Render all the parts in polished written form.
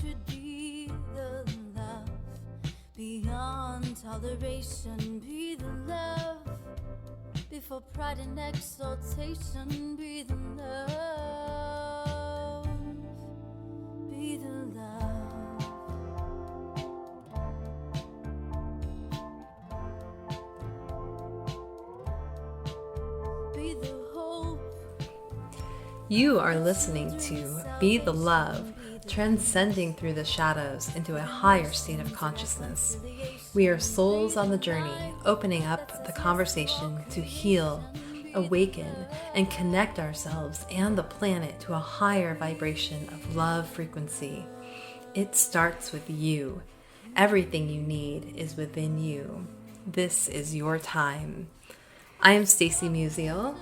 should be the love beyond toleration. Be the love before pride and exaltation. Be the love. Be the love. Be the hope. You are listening to Be the Love, transcending through the shadows into a higher state of consciousness. We are souls on the journey, opening up the conversation to heal, awaken, and connect ourselves and the planet to a higher vibration of love frequency. It starts with you. Everything you need is within you. This is your time. I am Stacy Musial.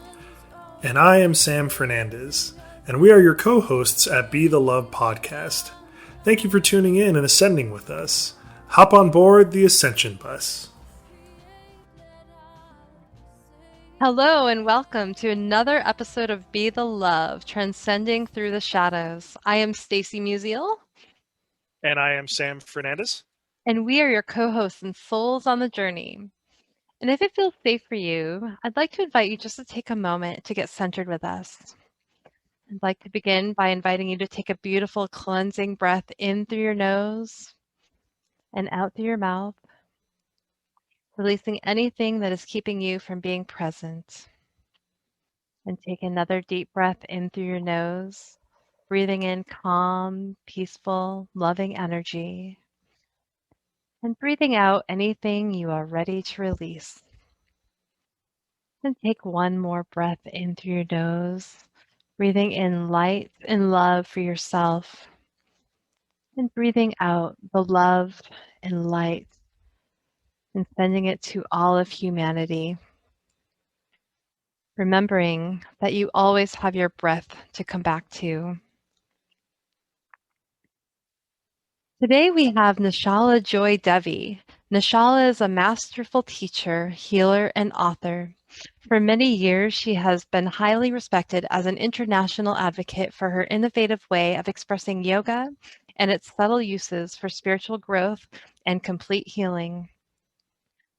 And I am Sam Fernandez, and we are your co-hosts at Be the Love podcast. Thank you for tuning in and ascending with us. Hop on board the Ascension Bus. Hello and welcome to another episode of Be the Love, transcending through the shadows. I am Stacy Musial. And I am Sam Fernandez. And we are your co-hosts and souls on the journey. And if it feels safe for you, I'd like to invite you just to take a moment to get centered with us. I'd like to begin by inviting you to take a beautiful cleansing breath in through your nose and out through your mouth, releasing anything that is keeping you from being present. And take another deep breath in through your nose, breathing in calm, peaceful, loving energy. And breathing out anything you are ready to release. And take one more breath in through your nose, breathing in light and love for yourself. And breathing out the love and light and sending it to all of humanity. Remembering that you always have your breath to come back to. Today we have Nischala Joy Devi. Nischala is a masterful teacher, healer, and author. For many years, she has been highly respected as an international advocate for her innovative way of expressing yoga and its subtle uses for spiritual growth and complete healing.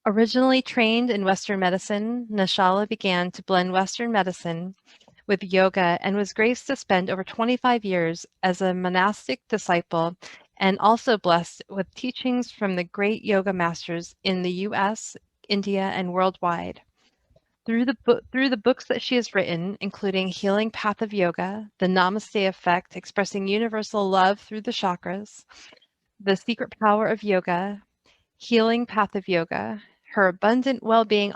Originally trained in Western medicine, Nischala began to blend Western medicine with yoga and was graced to spend over 25 years as a monastic disciple and also blessed with teachings from the great yoga masters in the US, India, and worldwide. Through the books that she has written, including Healing Path of Yoga, The Namaste Effect, Expressing Universal Love Through the Chakras, The Secret Power of Yoga, Healing Path of Yoga, her Abundant WellBeing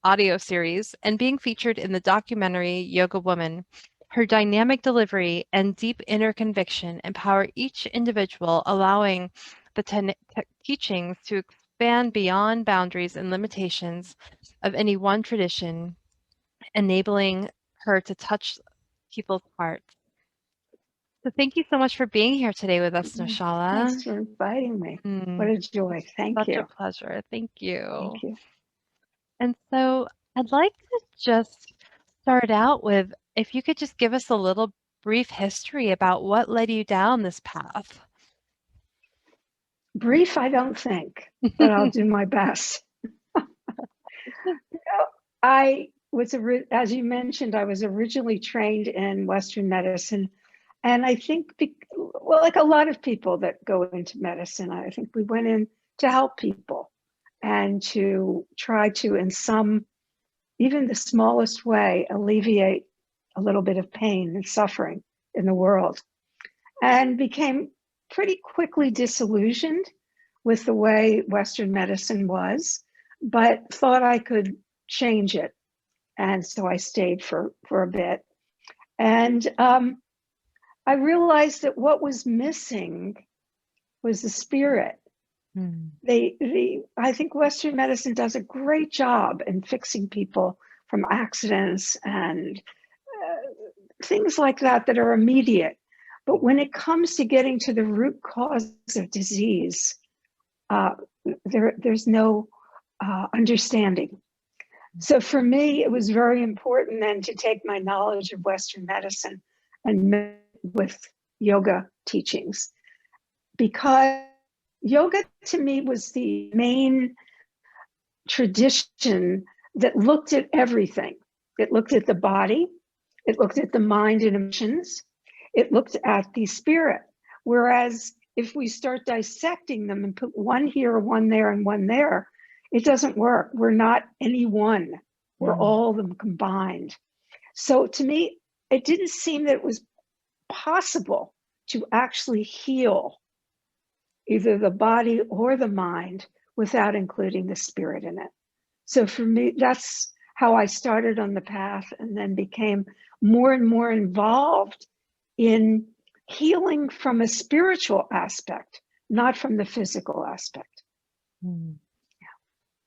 Audio Series, and being featured in the documentary Yogawoman, her dynamic delivery and deep inner conviction empower each individual, allowing the teachings to expand beyond boundaries and limitations of any one tradition, enabling her to touch people's hearts. So thank you so much for being here today with us, Nischala. Thanks for inviting me. What a joy. Thank you. Such a pleasure. Thank you. Thank you. And so I'd like to just start out with, if you could just give us a little brief history about what led you down this path. Brief, I don't think, but I'll do my best. I was, as you mentioned, I was originally trained in Western medicine. And I think, well, like a lot of people that go into medicine, I think we went in to help people and to try to, in some, even the smallest way, alleviate a little bit of pain and suffering in the world, and became pretty quickly disillusioned with the way Western medicine was, but thought I could change it. And so I stayed for a bit. And I realized that what was missing was the spirit. I think Western medicine does a great job in fixing people from accidents and things like that are immediate. But when it comes to getting to the root cause of disease, there's no understanding. So for me, it was very important then to take my knowledge of Western medicine and with yoga teachings. because yoga to me was the main tradition that looked at everything. It looked at the body, it looked at the mind and emotions, it looked at the spirit. Whereas if we start dissecting them and put one here, one there, and one there, it doesn't work. We're not any one. We're all of them combined. So to me, it didn't seem that it was possible to actually heal either the body or the mind without including the spirit in it. So for me, that's how I started on the path, and then became more and more involved in healing from a spiritual aspect, not from the physical aspect. Yeah.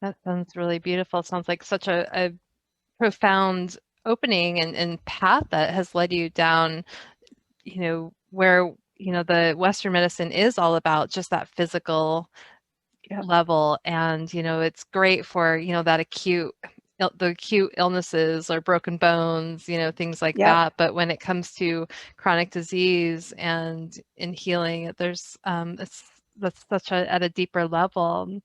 That sounds really beautiful. It sounds like such a profound opening and path that has led you down, where, the Western medicine is all about just that physical level. And, it's great for, that the acute illnesses or broken bones, things like that. But when it comes to chronic disease and in healing, that's such at a deeper level,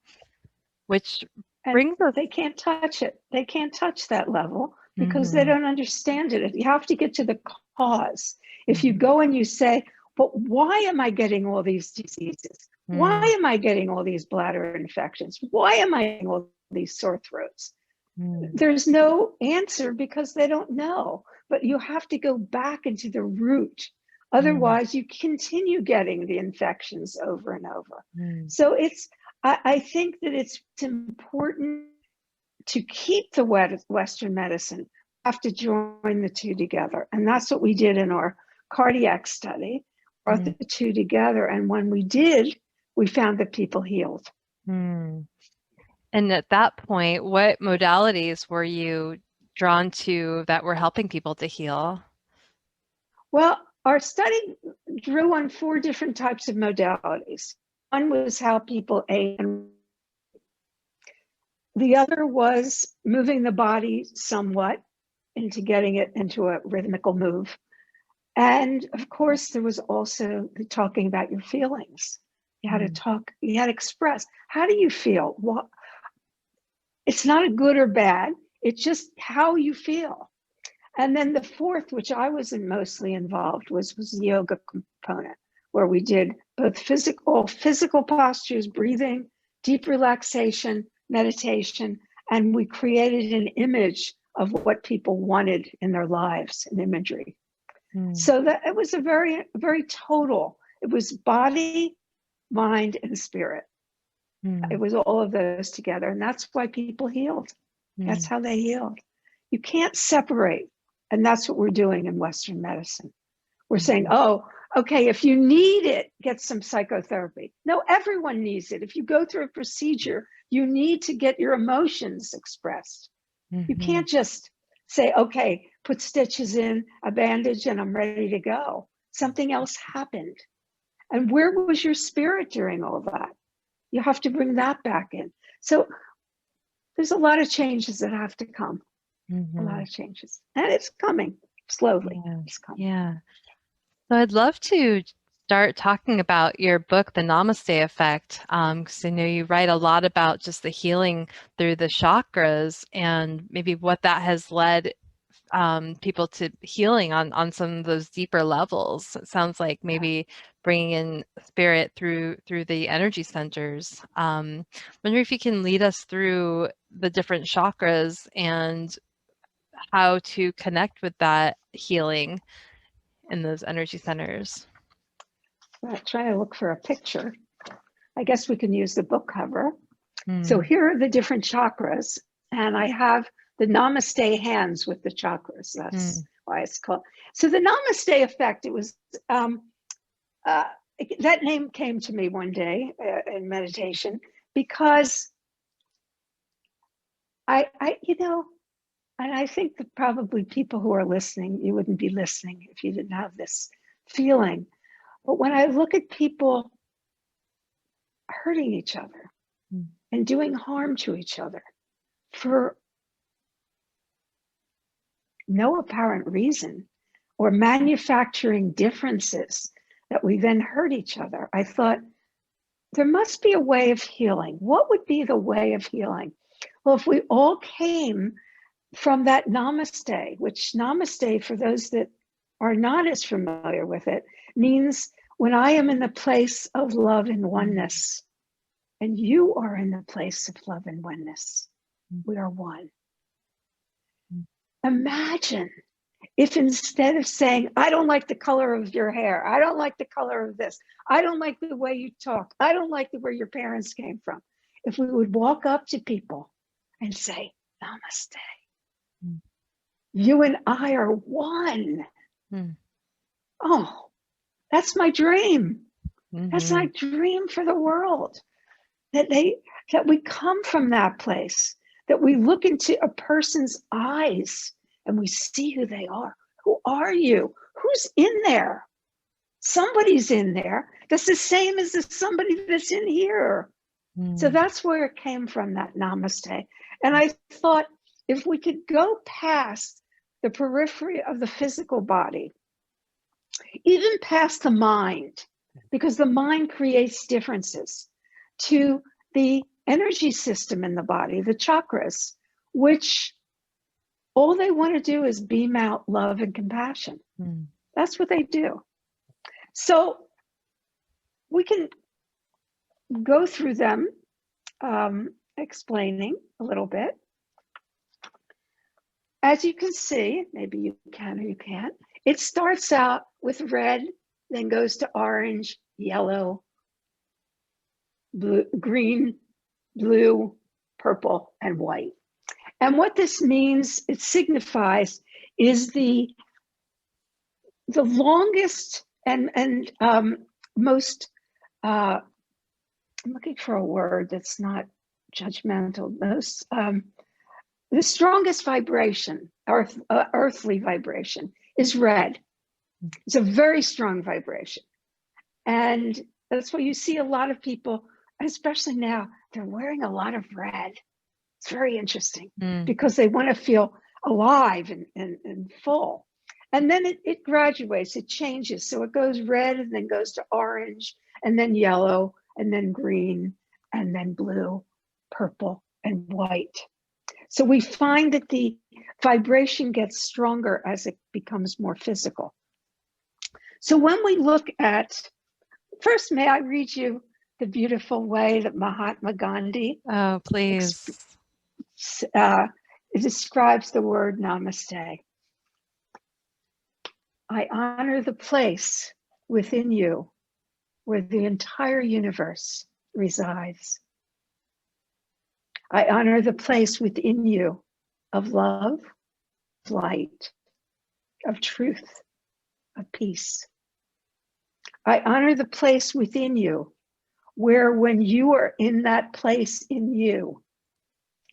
which brings us. They can't touch it. They can't touch that level because they don't understand it. You have to get to the cause. If you go and you say, but why am I getting all these diseases? Why am I getting all these bladder infections? Why am I getting all these sore throats? There's no answer because they don't know. But you have to go back into the root. Otherwise, you continue getting the infections over and over. So I think that it's important to keep the Western medicine. You have to join the two together. And that's what we did in our cardiac study, brought the two together. And when we did, we found that people healed. And at that point, what modalities were you drawn to that were helping people to heal? Well, our study drew on 4 different types of modalities. One was how people ate, and the other was moving the body somewhat into getting it into a rhythmical move. And of course, there was also the talking about your feelings. You had to talk, you had to express. How do you feel? What? It's not a good or bad, it's just how you feel. And then the 4th, which I was mostly involved, was the yoga component, where we did both physical postures, breathing, deep relaxation, meditation, and we created an image of what people wanted in their lives, an imagery. So that it was a very, very total. It was body, mind, and spirit. It was all of those together, and that's why people healed. That's how they healed. You can't separate, and that's what we're doing in Western medicine. We're saying, oh, okay, if you need it, get some psychotherapy. No, everyone needs it. If you go through a procedure, you need to get your emotions expressed. You can't just say, okay, put stitches in, a bandage, and I'm ready to go. Something else happened. And where was your spirit during all that? You have to bring that back in. So there's a lot of changes that have to come. A lot of changes. And it's coming slowly. It's coming. Yeah. So I'd love to start talking about your book, The Namaste Effect, because I know you write a lot about just the healing through the chakras and maybe what that has led people to healing on some of those deeper levels. It sounds like maybe bringing in spirit through the energy centers. Wonder if you can lead us through the different chakras and how to connect with that healing in those energy centers. I'm trying to look for a picture. I guess we can use the book cover. So here are the different chakras, and I have the Namaste hands with the chakras. That's why it's called. So the Namaste Effect, it was, that name came to me one day in meditation because I and I think that probably people who are listening, you wouldn't be listening if you didn't have this feeling. But when I look at people hurting each other and doing harm to each other for no apparent reason, or manufacturing differences that we then hurt each other, I thought, there must be a way of healing. What would be the way of healing? Well, if we all came from that namaste, which namaste, for those that are not as familiar with it, means when I am in the place of love and oneness, and you are in the place of love and oneness, we are one. Imagine if instead of saying, I don't like the color of your hair, I don't like the color of this, I don't like the way you talk, I don't like where your parents came from, if we would walk up to people and say, Namaste. You and I are one. Oh, that's my dream. That's my dream for the world. That we come from that place, that we look into a person's eyes and we see who they are. Who are you? Who's in there? Somebody's in there. That's the same as the somebody that's in here. So that's where it came from, that namaste. And I thought, if we could go past the periphery of the physical body, even past the mind, because the mind creates differences, to the energy system in the body, the chakras, which all they want to do is beam out love and compassion. That's what they do. So we can go through them, explaining a little bit. As you can see, maybe you can or you can't, it starts out with red, then goes to orange, yellow, blue, green, blue, purple, and white. And what this means, it signifies, is the longest and most, I'm looking for a word that's not judgmental, most, the strongest vibration, earthly vibration, is red. It's a very strong vibration. And that's why you see a lot of people, especially now, they're wearing a lot of red. It's very interesting because they want to feel alive and full. And then it graduates, it changes. So it goes red and then goes to orange and then yellow and then green and then blue, purple, and white. So we find that the vibration gets stronger as it becomes more physical. So when we look at, first, may I read you the beautiful way that Mahatma Gandhi please. It describes the word namaste. I honor the place within you where the entire universe resides. I honor the place within you of love, light, of truth, of peace. I honor the place within you where, when you are in that place in you,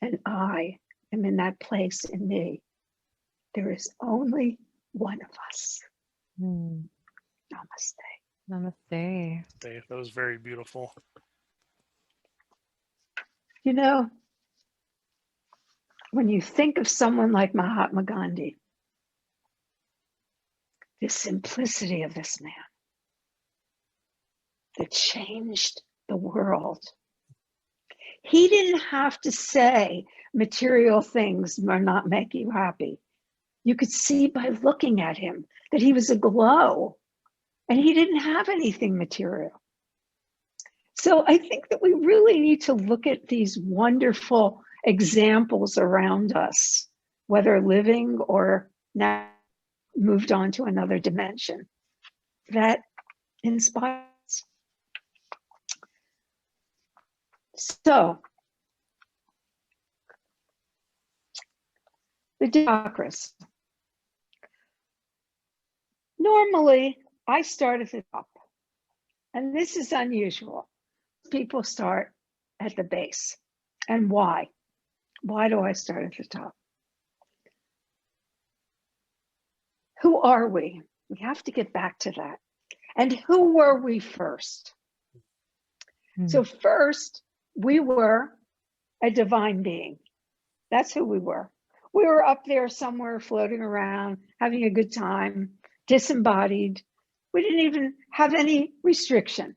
and I am in that place in me, there is only one of us. Namaste. Namaste. That was very beautiful. You know, when you think of someone like Mahatma Gandhi, the simplicity of this man that changed the world. He didn't have to say material things will not make you happy. You could see by looking at him that he was aglow and he didn't have anything material. So I think that we really need to look at these wonderful examples around us, whether living or now moved on to another dimension, that inspires. So the chakras. Normally, I start at the top, and this is unusual. People start at the base. And why? Why do I start at the top? Who are we? We have to get back to that. And who were we first? So first, we were a divine being. That's who we were. We were up there somewhere floating around, having a good time, disembodied. We didn't even have any restriction.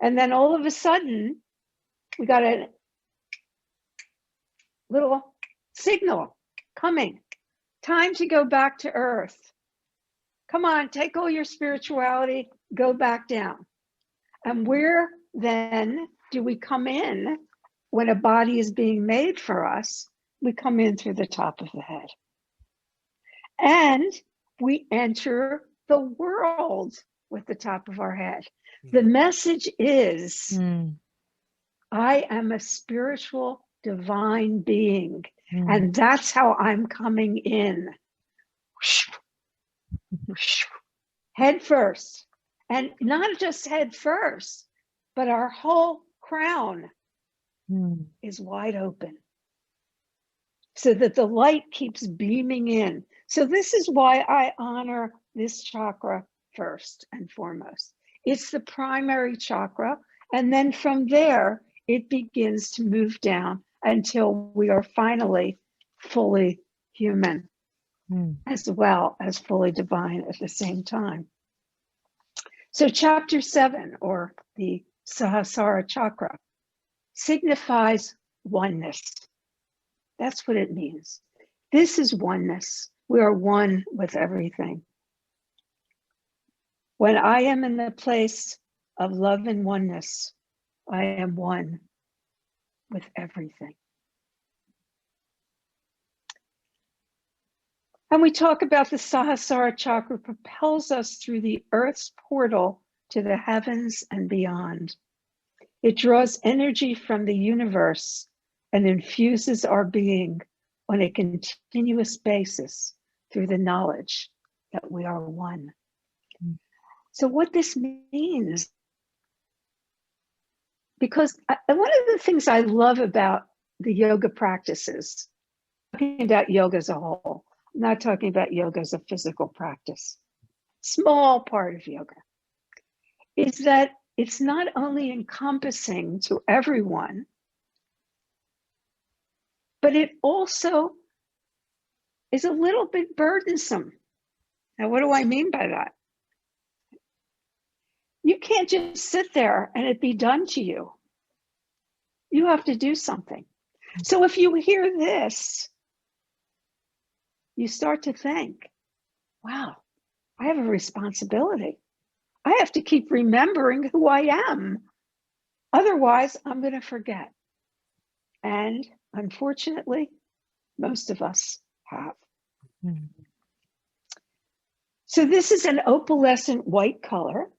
And then all of a sudden, we got a little signal coming. Time to go back to earth. Come on, take all your spirituality, go back down. And where then do we come in when a body is being made for us? We come in through the top of the head. And we enter the world with the top of our head. The message is, I am a spiritual divine being, and that's how I'm coming in. Head first. And not just head first, but our whole crown is wide open so that the light keeps beaming in. So this is why I honor this chakra first and foremost. It's the primary chakra. And then from there, it begins to move down until we are finally fully human, as well as fully divine at the same time. So chapter 7, or the Sahasrara chakra, signifies oneness. That's what it means. This is oneness. We are one with everything. When I am in the place of love and oneness, I am one with everything. And we talk about the Sahasrara chakra propels us through the earth's portal to the heavens and beyond. It draws energy from the universe and infuses our being on a continuous basis through the knowledge that we are one. So what this means, because one of the things I love about the yoga practices, talking about yoga as a whole, I'm not talking about yoga as a physical practice, small part of yoga, is that it's not only encompassing to everyone, but it also is a little bit burdensome. Now, what do I mean by that? You can't just sit there and it be done to you. You have to do something. So if you hear this, you start to think, wow, I have a responsibility. I have to keep remembering who I am. Otherwise, I'm going to forget. And unfortunately, most of us have. So this is an opalescent white color.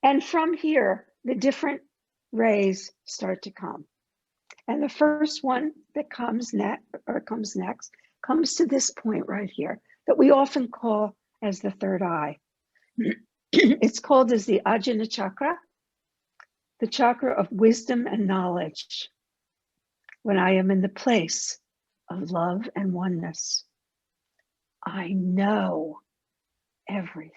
And from here, the different rays start to come. And the first one that comes next comes to this point right here that we often call as the third eye. It's called as the Ajna chakra, the chakra of wisdom and knowledge. When I am in the place of love and oneness, I know everything.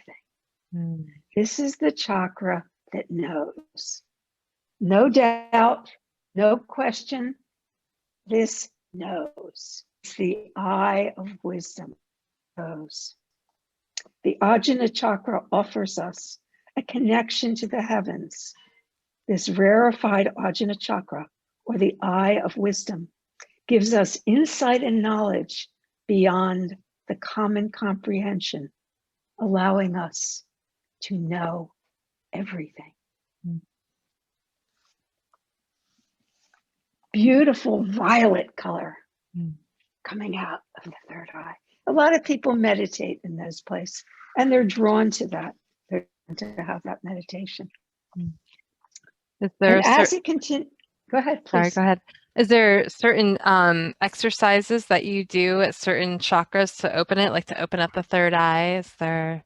This is the chakra that knows. No doubt, no question, this knows. It's the eye of wisdom knows. The Ajna chakra offers us a connection to the heavens. This rarefied Ajna chakra, or the eye of wisdom, gives us insight and knowledge beyond the common comprehension, allowing us to know everything. Beautiful violet color coming out of the third eye. A lot of people meditate in those places, and they're drawn to that. They're drawn to have that meditation. Is there and as it continues, go ahead, please. Sorry, go ahead. Is there certain exercises that you do at certain chakras to open it, like to open up the third eye? Is there?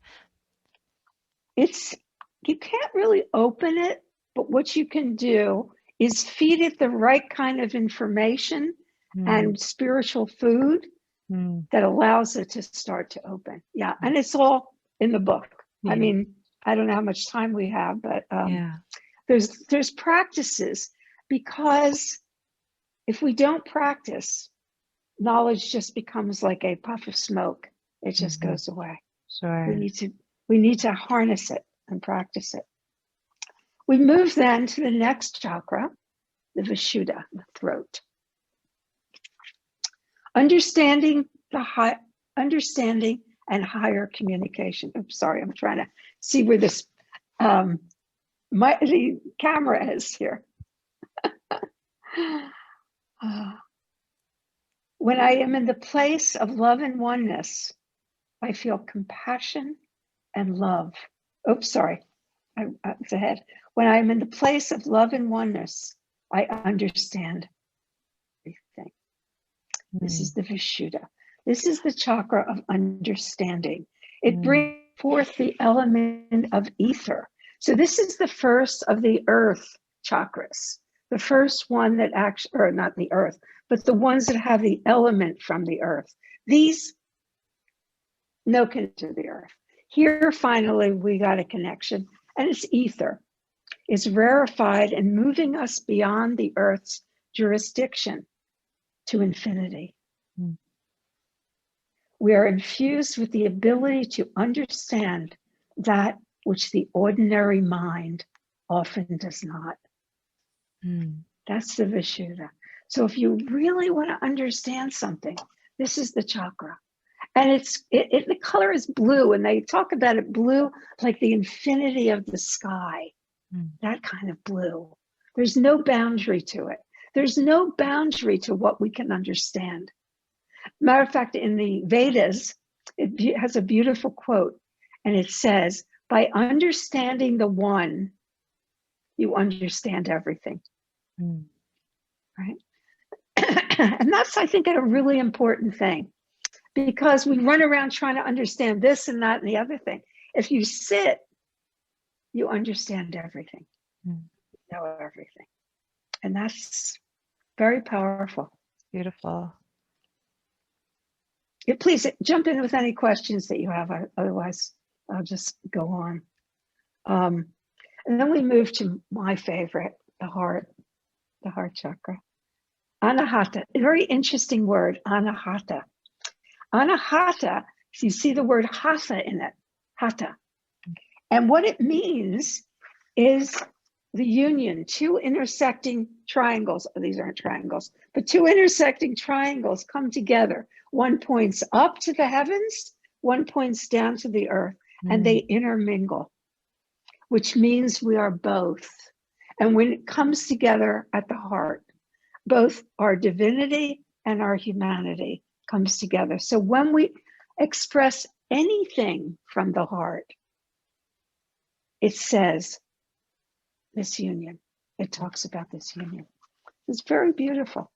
You can't really open it, but what you can do is feed it the right kind of information and spiritual food that allows it to start to open. Yeah, and it's all in the book. Yeah. I mean, I don't know how much time we have, but there's practices, because if we don't practice, knowledge just becomes like a puff of smoke. It just goes away. Sure. We need to harness it and practice it. We move then to the next chakra, the Vishuddha, the throat. Understanding and higher communication. Oops, sorry, I'm trying to see where this the camera is here. When I am in the place of love and oneness, I feel compassion and love. Oops, sorry, it's ahead. When I'm in the place of love and oneness, I understand everything. This is the Vishuddha. This is the chakra of understanding. It brings forth the element of ether. So this is the first of the earth chakras. The first one that actually, or not the earth, but the ones that have the element from the earth. These, no connection to the earth. Here, finally, we got a connection, and it's ether. It's rarefied and moving us beyond the earth's jurisdiction to infinity. We are infused with the ability to understand that which the ordinary mind often does not. That's the Vishuddha. So if you really want to understand something, this is the chakra. And the color is blue, and they talk about it blue like the infinity of the sky, that kind of blue. There's no boundary to it. There's no boundary to what we can understand. Matter of fact, in the Vedas, it has a beautiful quote, and it says, by understanding the one, you understand everything. Right? And that's, I think, a really important thing, because we run around trying to understand this and that and the other thing. If you sit, you understand everything, you know everything. And that's very powerful. Beautiful. Yeah, please jump in with any questions that you have. Otherwise, I'll just go on. And then we move to my favorite, the heart chakra. Anahata, a very interesting word, anahata. Anahata, you see the word hatha in it, hatha. And what it means is the union, two intersecting triangles. These aren't triangles, but two intersecting triangles come together. One points up to the heavens, one points down to the earth, and they intermingle, which means we are both. And when it comes together at the heart, both our divinity and our humanity comes together. So when we express anything from the heart, it says this union. It talks about this union. It's very beautiful.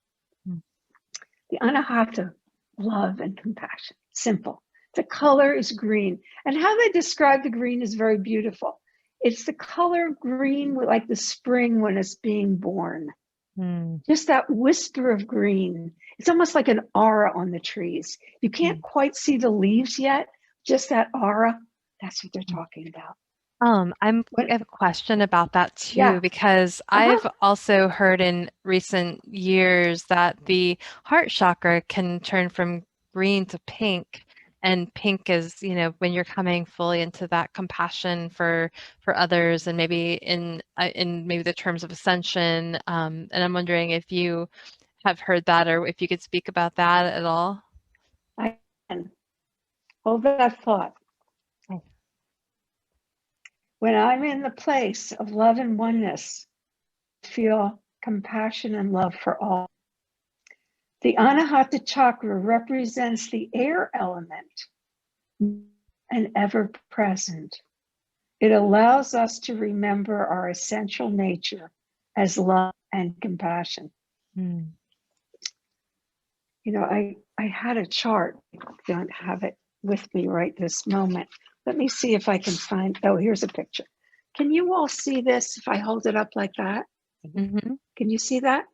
The anahata, love and compassion, simple. The color is green. And how they describe the green is very beautiful. It's the color green, like the spring when it's being born. Just that whisper of green. It's almost like an aura on the trees. You can't quite see the leaves yet, just that aura. That's what they're talking about. I have a question about that too, because I've also heard in recent years that the heart chakra can turn from green to pink, and pink is, when you're coming fully into that compassion for others, and maybe in maybe the terms of ascension. And I'm wondering if you have heard that, or if you could speak about that at all. I can hold that thought. When I'm in the place of love and oneness, I feel compassion and love for all. The Anahata chakra represents the air element and ever present. It allows us to remember our essential nature as love and compassion. I had a chart. I don't have it with me right this moment. Let me see if I can find, here's a picture. Can you all see this if I hold it up like that? Can you see that?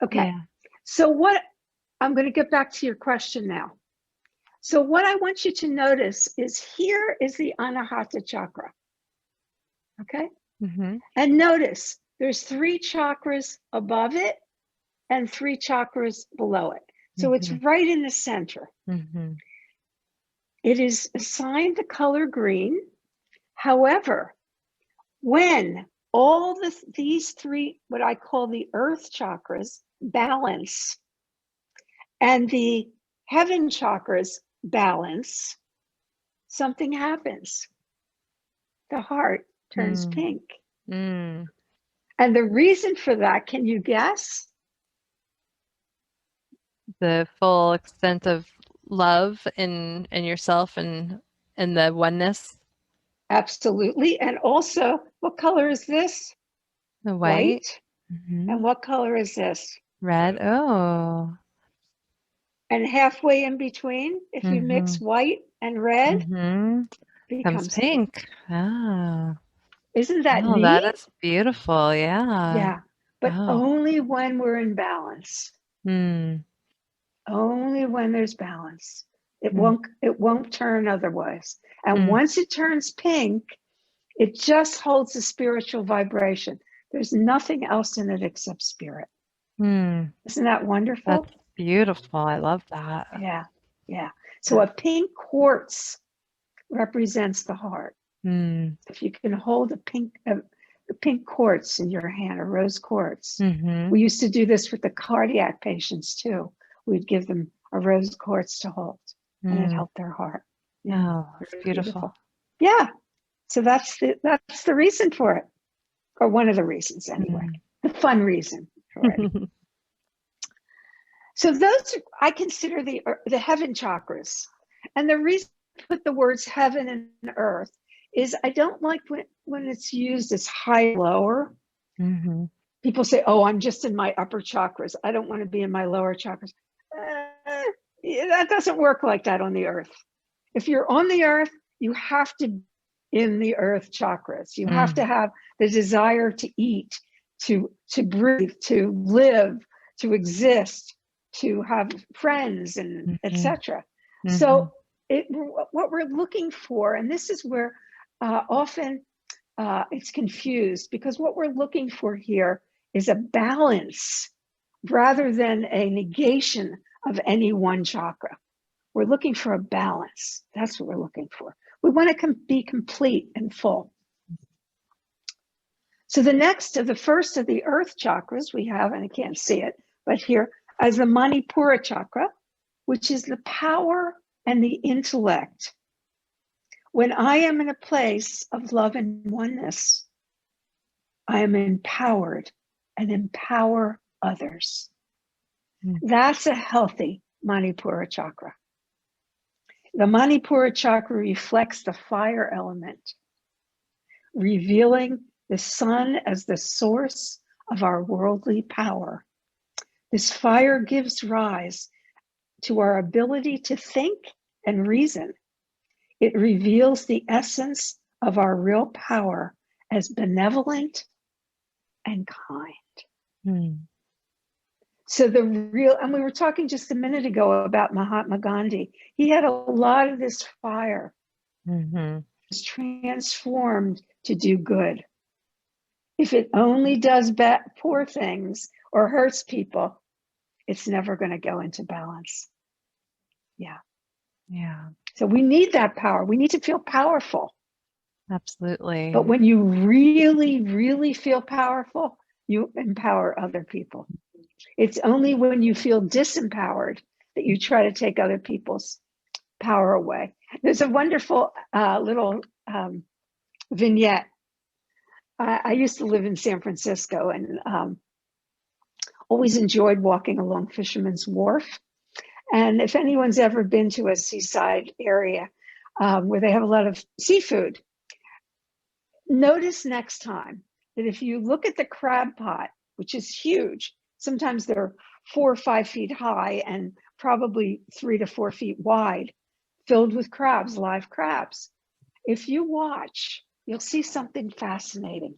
Okay. Yeah. So I'm going to get back to your question now. So what I want you to notice is here is the Anahata chakra. Okay. And notice there's 3 chakras above it and 3 chakras below it. So it's right in the center. It is assigned the color green. However, when all these three, what I call the earth chakras, balance, and the heaven chakras balance, something happens. The heart turns pink. Mm. And the reason for that, can you guess? The full extent of love in yourself and the oneness. Absolutely. And also, what color is this? The White. white. Mm-hmm. And what color is this? Red. Oh. And halfway in between, if you mix white and red, Mm-hmm. Comes becomes pink. pink. Ah. Isn't that Oh, neat? that is beautiful. Yeah. Yeah. But Oh. only when we're in balance. Mm. Only when there's balance. It won't turn otherwise. And once it turns pink, it just holds a spiritual vibration. There's nothing else in it except spirit. Mm. Isn't that wonderful? That's beautiful. I love that. Yeah. Yeah. So a pink quartz represents the heart. Mm. If you can hold a pink quartz in your hand, a rose quartz. Mm-hmm. We used to do this with the cardiac patients too. We'd give them a rose quartz to hold, and it helped their heart. Yeah, Oh, it's beautiful. Yeah. So that's the reason for it, or one of the reasons anyway. The fun reason for it. So those I consider the heaven chakras, and the reason I put the words heaven and earth is I don't like when it's used as high lower. Mm-hmm. People say, "Oh, I'm just in my upper chakras. I don't want to be in my lower chakras." That doesn't work like that on the earth. If you're on the earth, you have to be in the earth chakras. You have to have the desire to eat, to breathe, to live, to exist, to have friends, and etc. So what we're looking for, and this is where often it's confused, because what we're looking for here is a balance rather than a negation of any one chakra. We're looking for a balance. That's what we're looking for. We want to be complete and full. So the first of the earth chakras we have, and I can't see it, but here as the Manipura chakra, which is the power and the intellect. When I am in a place of love and oneness, I am empowered and empower others. That's a healthy Manipura chakra. The Manipura chakra reflects the fire element, revealing the sun as the source of our worldly power. This fire gives rise to our ability to think and reason. It reveals the essence of our real power as benevolent and kind. So and we were talking just a minute ago about Mahatma Gandhi. He had a lot of this fire. Was transformed to do good. If it only does poor things or hurts people, it's never going to go into balance. Yeah. So we need that power. We need to feel powerful. Absolutely. But when you really, really feel powerful, you empower other people. It's only when you feel disempowered that you try to take other people's power away. There's a wonderful little vignette. I used to live in San Francisco and always enjoyed walking along Fisherman's Wharf. And if anyone's ever been to a seaside area where they have a lot of seafood, notice next time that if you look at the crab pot, which is huge, sometimes they're 4 or 5 feet high and probably 3 to 4 feet wide, filled with crabs, live crabs. If you watch, you'll see something fascinating.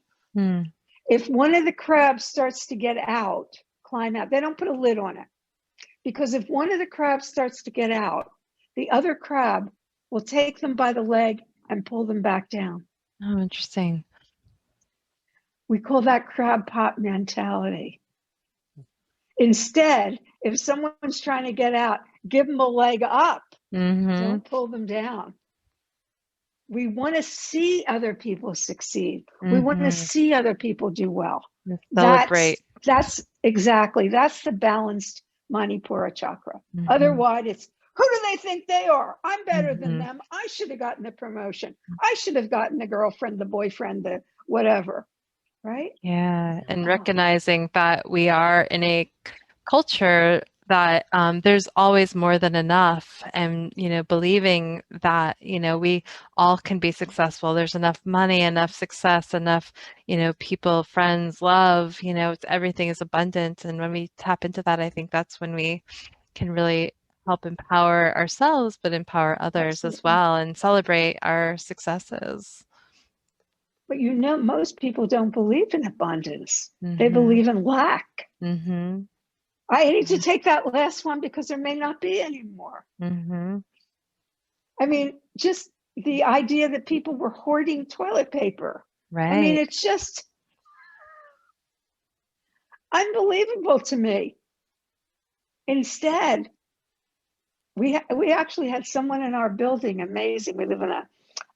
If one of the crabs starts to get out, climb out, they don't put a lid on it. Because if one of the crabs starts to get out, the other crab will take them by the leg and pull them back down. Oh, interesting. We call that crab pot mentality. Instead, if someone's trying to get out, give them a leg up. Don't pull them down. We want to see other people succeed. We want to see other people do well. Celebrate. That's the balanced Manipura chakra. Otherwise, it's who do they think they are? I'm better than them. I should have gotten the promotion. I should have gotten the girlfriend, the boyfriend, the whatever. Right? Yeah. And recognizing that we are in a culture that there's always more than enough, and believing that we all can be successful. There's enough money, enough success, enough people, friends, love. Everything is abundant, and when we tap into that, I think that's when we can really help empower ourselves, but empower others as well, and celebrate our successes. But most people don't believe in abundance. They believe in lack. I hate to take that last one because there may not be any more. I mean, just the idea that people were hoarding toilet paper. Right. I mean, it's just unbelievable to me. Instead, we actually had someone in our building, amazing. We live in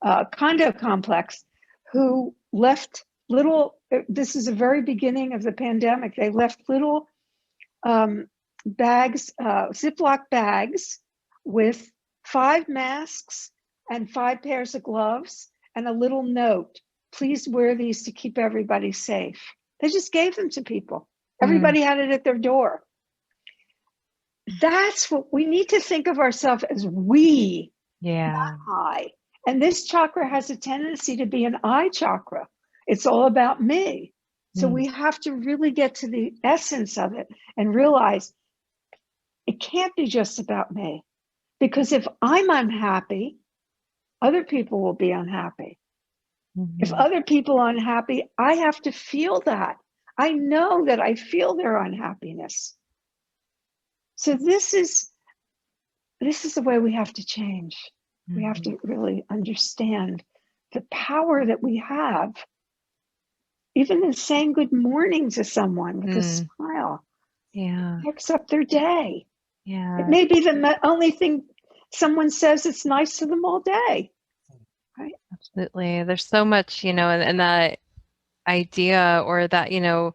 a condo complex, who left little, this is the very beginning of the pandemic, they left little bags, Ziploc bags with 5 masks and 5 pairs of gloves and a little note. Please wear these to keep everybody safe. They just gave them to people. Everybody had it at their door. That's what we need to think of ourselves as, we, not I. And this chakra has a tendency to be an I chakra. It's all about me. So we have to really get to the essence of it and realize it can't be just about me. Because if I'm unhappy, other people will be unhappy. If other people are unhappy, I have to feel that. I know that I feel their unhappiness. So this is the way we have to change. We have to really understand the power that we have. Even in saying good morning to someone with a smile, picks up their day. It may be the only thing someone says that's nice to them all day. Right? Absolutely. There's so much, and that idea, or that,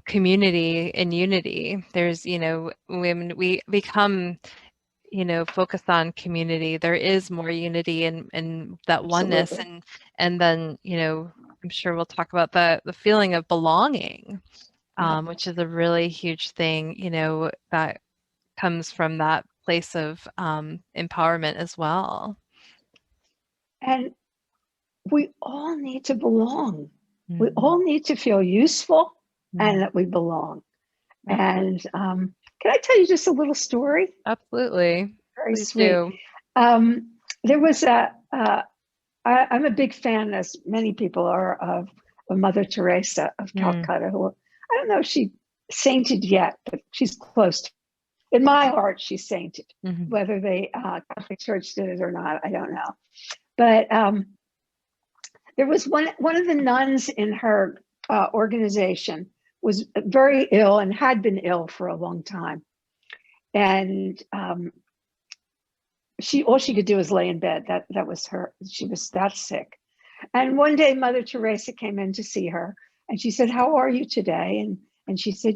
community and unity. There's, when we become, focused on community, there is more unity and that oneness. And then, I'm sure we'll talk about the feeling of belonging, which is a really huge thing, that comes from that place of empowerment as well. And we all need to belong. We all need to feel useful and that we belong. And can I tell you just a little story? Absolutely. Very Please sweet. do. There was I'm a big fan, as many people are, of Mother Teresa of Calcutta, who, I don't know if she's sainted yet, but she's close. In my heart, she's sainted. Whether the Catholic Church did it or not, I don't know. But there was one of the nuns in her organization was very ill and had been ill for a long time. And all she could do was lay in bed. That was her. She was that sick. And one day Mother Teresa came in to see her, and she said, "How are you today?" And she said,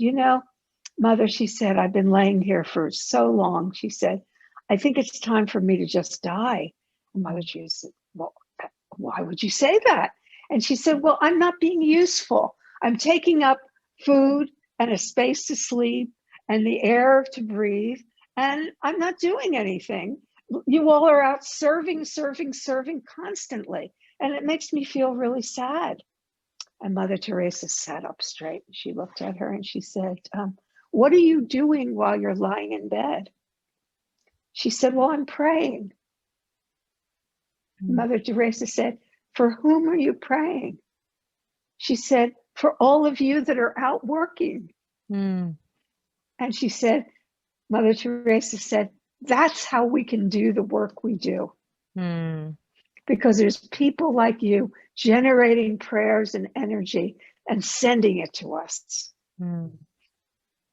Mother, she said, "I've been laying here for so long." She said, "I think it's time for me to just die." And Mother Teresa said, "Well, why would you say that?" And she said, "Well, I'm not being useful. I'm taking up food and a space to sleep and the air to breathe, and I'm not doing anything. You all are out serving constantly. And it makes me feel really sad." And Mother Teresa sat up straight. She looked at her and she said, "What are you doing while you're lying in bed?" She said, "Well, I'm praying." Mother Teresa said, "For whom are you praying?" She said, "For all of you that are out working." And she said, Mother Teresa said, "That's how we can do the work we do. Because there's people like you generating prayers and energy and sending it to us."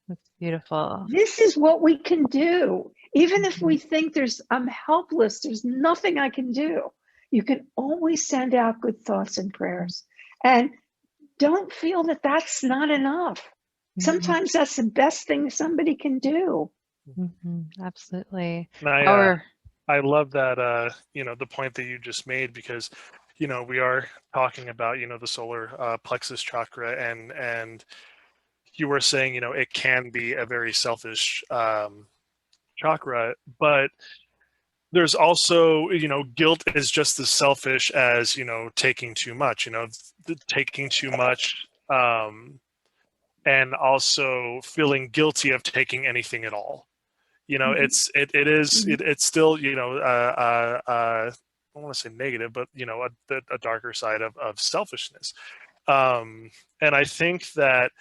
That's beautiful. This is what we can do. Even if we think I'm helpless, there's nothing I can do. You can always send out good thoughts and prayers. And don't feel that that's not enough. Sometimes that's the best thing somebody can do. Absolutely. And I love that, the point that you just made, because, we are talking about, the solar plexus chakra, and you were saying, it can be a very selfish chakra, but there's also, guilt is just as selfish as, taking too much, taking too much, and also feeling guilty of taking anything at all. It's still, I don't want to say negative, but, a darker side of selfishness. And I think that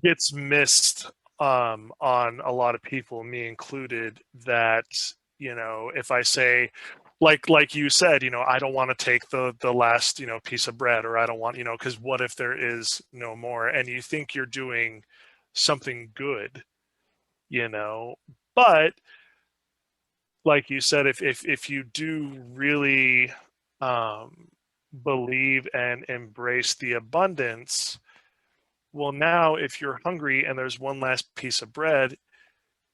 gets missed on a lot of people, me included, that, if I say, like you said, I don't want to take the last, piece of bread, or I don't want, because what if there is no more, and you think you're doing something good, but like you said, if you do really believe and embrace the abundance, well, now if you're hungry and there's one last piece of bread,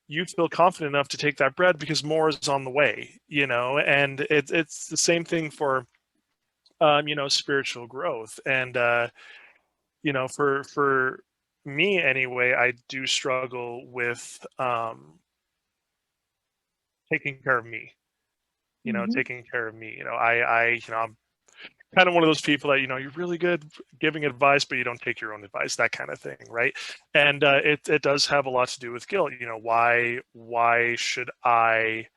you feel confident enough to take that bread because more is on the way, and it's the same thing for spiritual growth. And for me anyway, I do struggle with taking care of me, taking care of me. I'm kind of one of those people that, you're really good giving advice, but you don't take your own advice, that kind of thing, right? And it does have a lot to do with guilt. Why should I,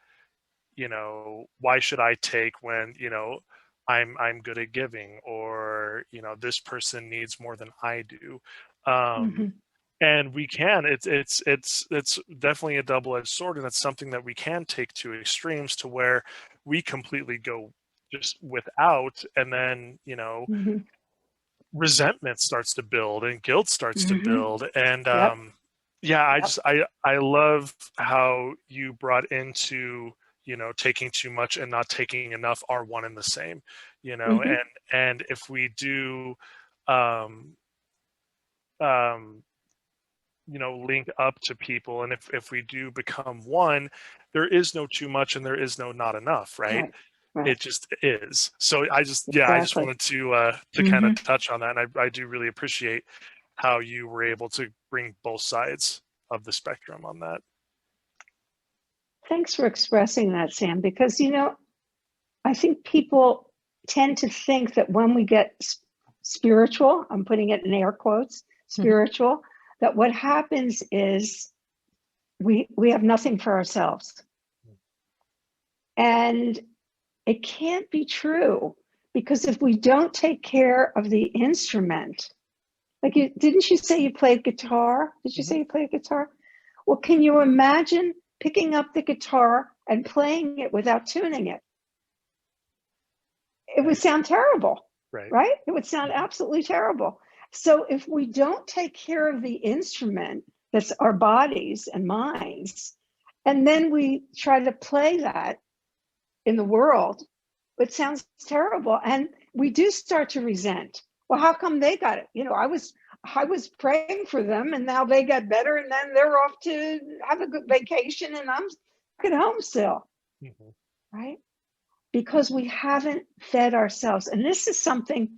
why should I take when, I'm good at giving, or, this person needs more than I do. And we can, it's definitely a double-edged sword, and it's something that we can take to extremes, to where we completely go just without, and then, resentment starts to build and guilt starts to build. And I love how you brought into, taking too much and not taking enough are one and the same, and if we do link up to people, and if we do become one, there is no too much and there is no not enough, right? It just is. So I just wanted to kind of touch on that, and I do really appreciate how you were able to bring both sides of the spectrum on that. Thanks for expressing that, Sam, because I think people tend to think that when we get spiritual, I'm putting it in air quotes, spiritual, that what happens is we have nothing for ourselves. And it can't be true, because if we don't take care of the instrument, didn't you say you played guitar? Did you say you played guitar? Well, can you imagine picking up the guitar and playing it without tuning it? It would sound terrible, right? It would sound absolutely terrible. So if we don't take care of the instrument, that's our bodies and minds, and then we try to play that in the world, it sounds terrible. And we do start to resent. Well, how come they got it? I was praying for them, and now they got better, and then they're off to have a good vacation, and I'm at home still, right? Because we haven't fed ourselves. And this is something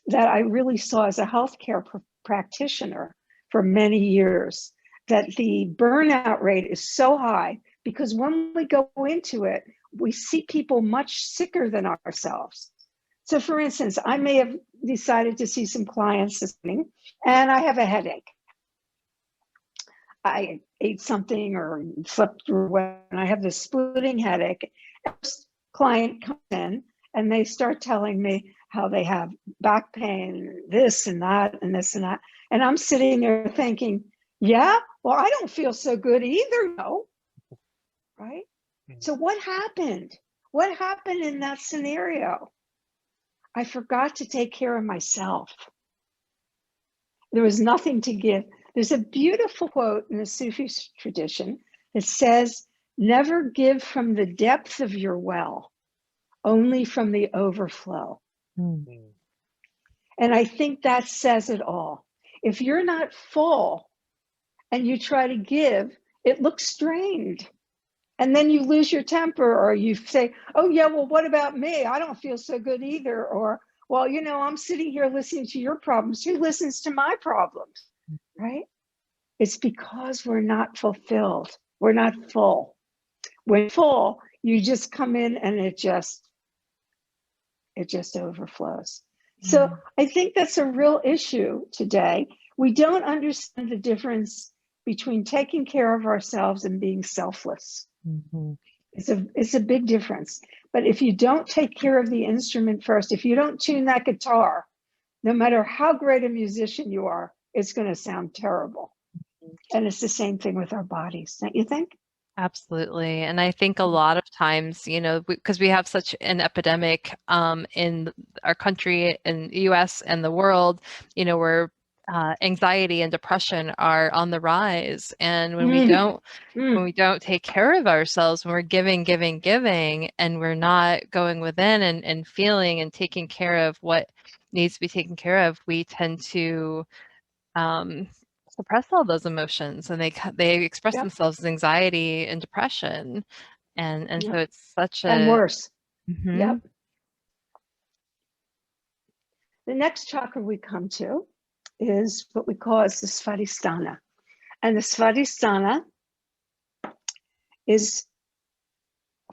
that I really saw as a healthcare practitioner for many years, that the burnout rate is so high because when we go into it, we see people much sicker than ourselves. So for instance, I may have decided to see some clients this morning and I have a headache. I ate something or slept through, and I have this splitting headache. This client comes in and they start telling me how they have back pain, this and that, and this and that. And I'm sitting there thinking, yeah, well, I don't feel so good either, no, right? So what happened? What happened in that scenario? I forgot to take care of myself. There was nothing to give. There's a beautiful quote in the Sufi tradition that says, never give from the depth of your well. only from the overflow. Mm. And I think that says it all. If you're not full and you try to give, it looks strained. And then you lose your temper, or you say, oh yeah, well, what about me? I don't feel so good either. Or, well, you know, I'm sitting here listening to your problems. Who listens to my problems, right? It's because we're not fulfilled. We're not full. When full, you just come in and it just overflows. So I think that's a real issue today. We don't understand the difference between taking care of ourselves and being selfless. Mm-hmm. It's a big difference. But if you don't take care of the instrument first, if you don't tune that guitar, no matter how great a musician you are, it's going to sound terrible. And it's the same thing with our bodies, don't you think? Absolutely. And I think a lot of times, you know, because we have such an epidemic in our country, in the US and the world, you know, where anxiety and depression are on the rise. And when we don't take care of ourselves, when we're giving, and we're not going within and feeling and taking care of what needs to be taken care of, we tend to suppress all those emotions, and they express Yep. themselves as anxiety and depression, and Yep. so it's such And a worse. Mhm. Yep. The next chakra we come to is what we call as the Svadhisthana. And the Svadhisthana is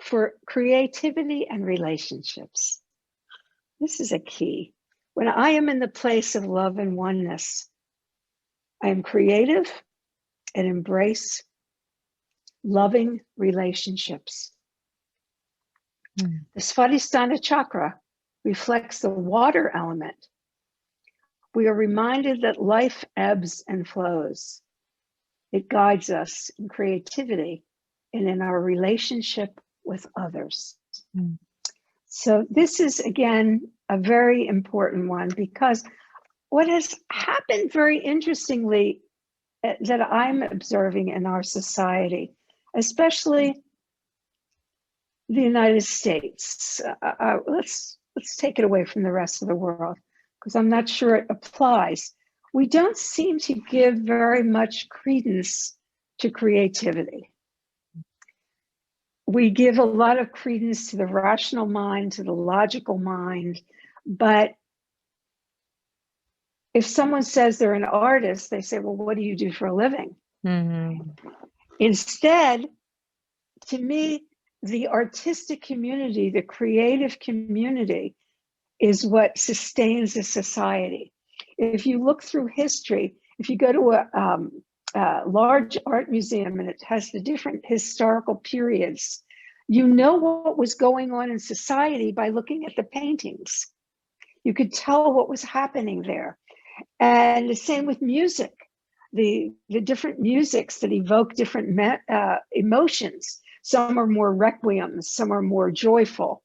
for creativity and relationships. This is a key. When I am in the place of love and oneness, I am creative and embrace loving relationships. Mm. The Svadhisthana chakra reflects the water element. We are reminded that life ebbs and flows. It guides us in creativity and in our relationship with others. Mm. So this is, again, a very important one, because what has happened very interestingly that I'm observing in our society, especially the United States, let's take it away from the rest of the world, because I'm not sure it applies. We don't seem to give very much credence to creativity. We give a lot of credence to the rational mind, to the logical mind, but if someone says they're an artist, they say, well, what do you do for a living? Mhm. Instead, to me, the artistic community, the creative community, is what sustains a society. If you look through history, if you go to a large art museum and it has the different historical periods, you know what was going on in society by looking at the paintings. You could tell what was happening there. And the same with music, the different musics that evoke different emotions. Some are more requiems, some are more joyful.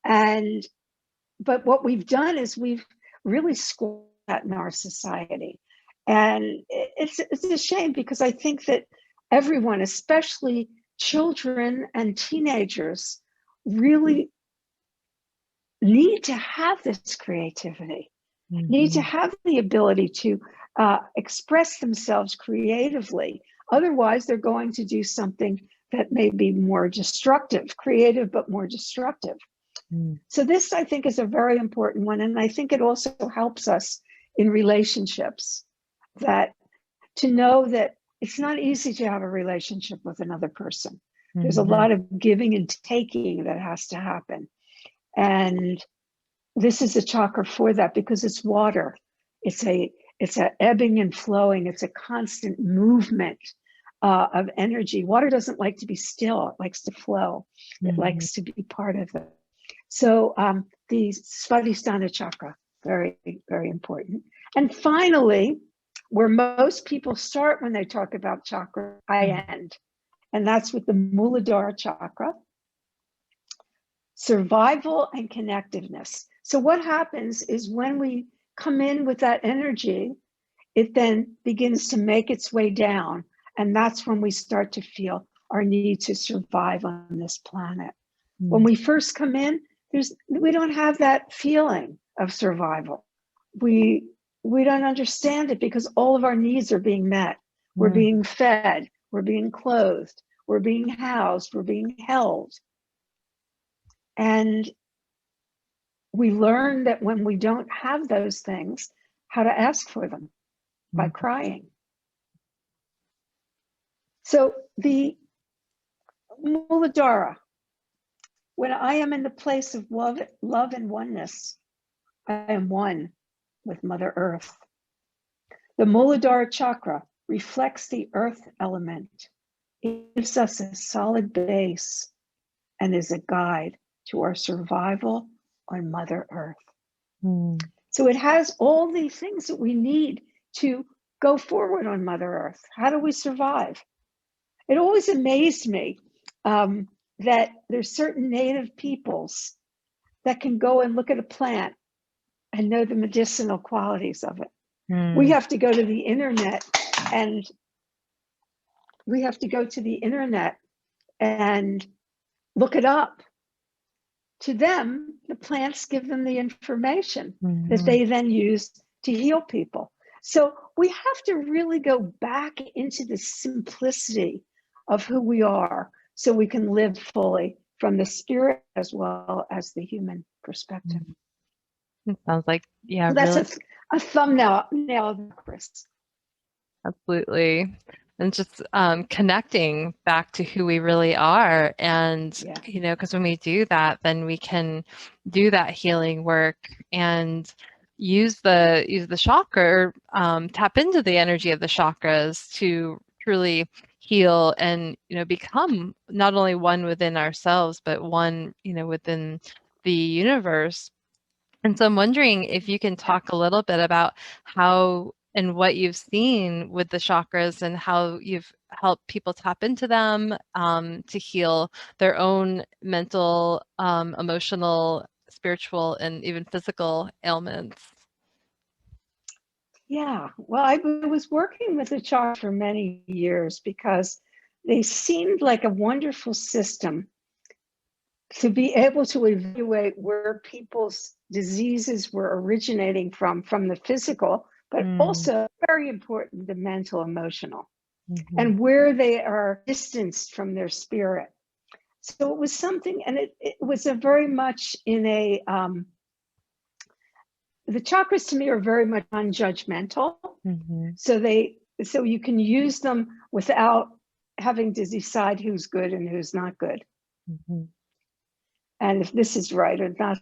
But what we've done is we've really squashed that in our society. And it's a shame, because I think that everyone, especially children and teenagers, really need to have this creativity, need to have the ability to express themselves creatively. Otherwise, they're going to do something that may be more destructive, creative, but more destructive. So this, I think, is a very important one. And I think it also helps us in relationships, that to know that it's not easy to have a relationship with another person. There's a lot of giving and taking that has to happen. And this is a chakra for that, because it's water. It's a ebbing and flowing. It's a constant movement of energy. Water doesn't like to be still. It likes to flow. It likes to be part of it. So the Svadhisthana chakra, very, very important. And finally, where most people start when they talk about chakra, I end. And that's with the Muladhara chakra, survival and connectiveness. So what happens is when we come in with that energy, it then begins to make its way down. And that's when we start to feel our need to survive on this planet. When we first come in, we don't have that feeling of survival. We don't understand it because all of our needs are being met. We're being fed, we're being clothed, we're being housed, we're being held. And we learn that when we don't have those things, how to ask for them by crying. So the Muladhara, when I am in the place of love and oneness, I am one with Mother Earth. The Muladhara chakra reflects the earth element. It gives us a solid base and is a guide to our survival on Mother Earth. So it has all these things that we need to go forward on Mother Earth. How do we survive? It always amazed me that there's certain native peoples that can go and look at a plant and know the medicinal qualities of it. We have to go to the internet and look it up. To them, the plants give them the information that they then use to heal people. So we have to really go back into the simplicity of who we are so we can live fully from the spirit as well as the human perspective. It sounds like, yeah, so that's really, a thumbnail, Chris. absolutely. And just connecting back to who we really are. And, you know, because when we do that, then we can do that healing work and use the chakra, tap into the energy of the chakras to truly heal and, you know, become not only one within ourselves, but one, you know, within the universe. And so I'm wondering if you can talk a little bit about how and what you've seen with the chakras and how you've helped people tap into them to heal their own mental, emotional, spiritual, and even physical ailments. Yeah, well, I was working with the chakras for many years because they seemed like a wonderful system to be able to evaluate where people's diseases were originating from the physical, but also very important, the mental, emotional, and where they are distanced from their spirit. So it was something, and it was a very much in a, the chakras to me are very much non-judgmental. So you can use them without having to decide who's good and who's not good. And if this is right or not.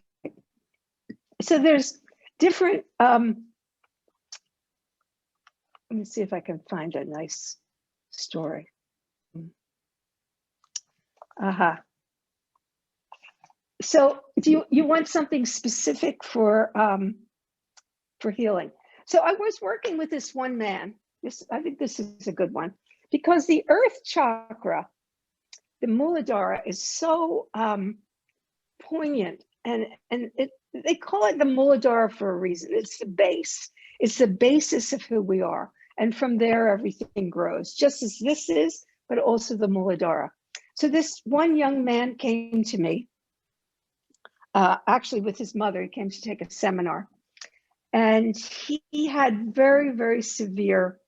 So there's different, let me see if I can find a nice story. So do you want something specific for healing? So I was working with this one man. I think this is a good one because the earth chakra, the Muladhara, is so poignant, and they call it the Muladhara for a reason. It's the base. It's the basis of who we are, and from there everything grows. Just as this is, but also the Muladhara. So this one young man came to me, actually with his mother. He came to take a seminar, and he had very, very severe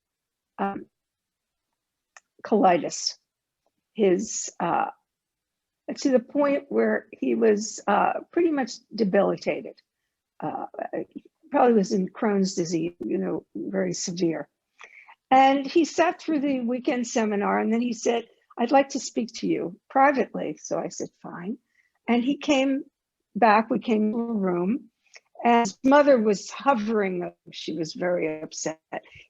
colitis. His to the point where he was pretty much debilitated. Probably was in Crohn's disease, you know, very severe. And he sat through the weekend seminar, and then he said, "I'd like to speak to you privately." So I said, "Fine." And he came back, we came to a room, and his mother was hovering. She was very upset.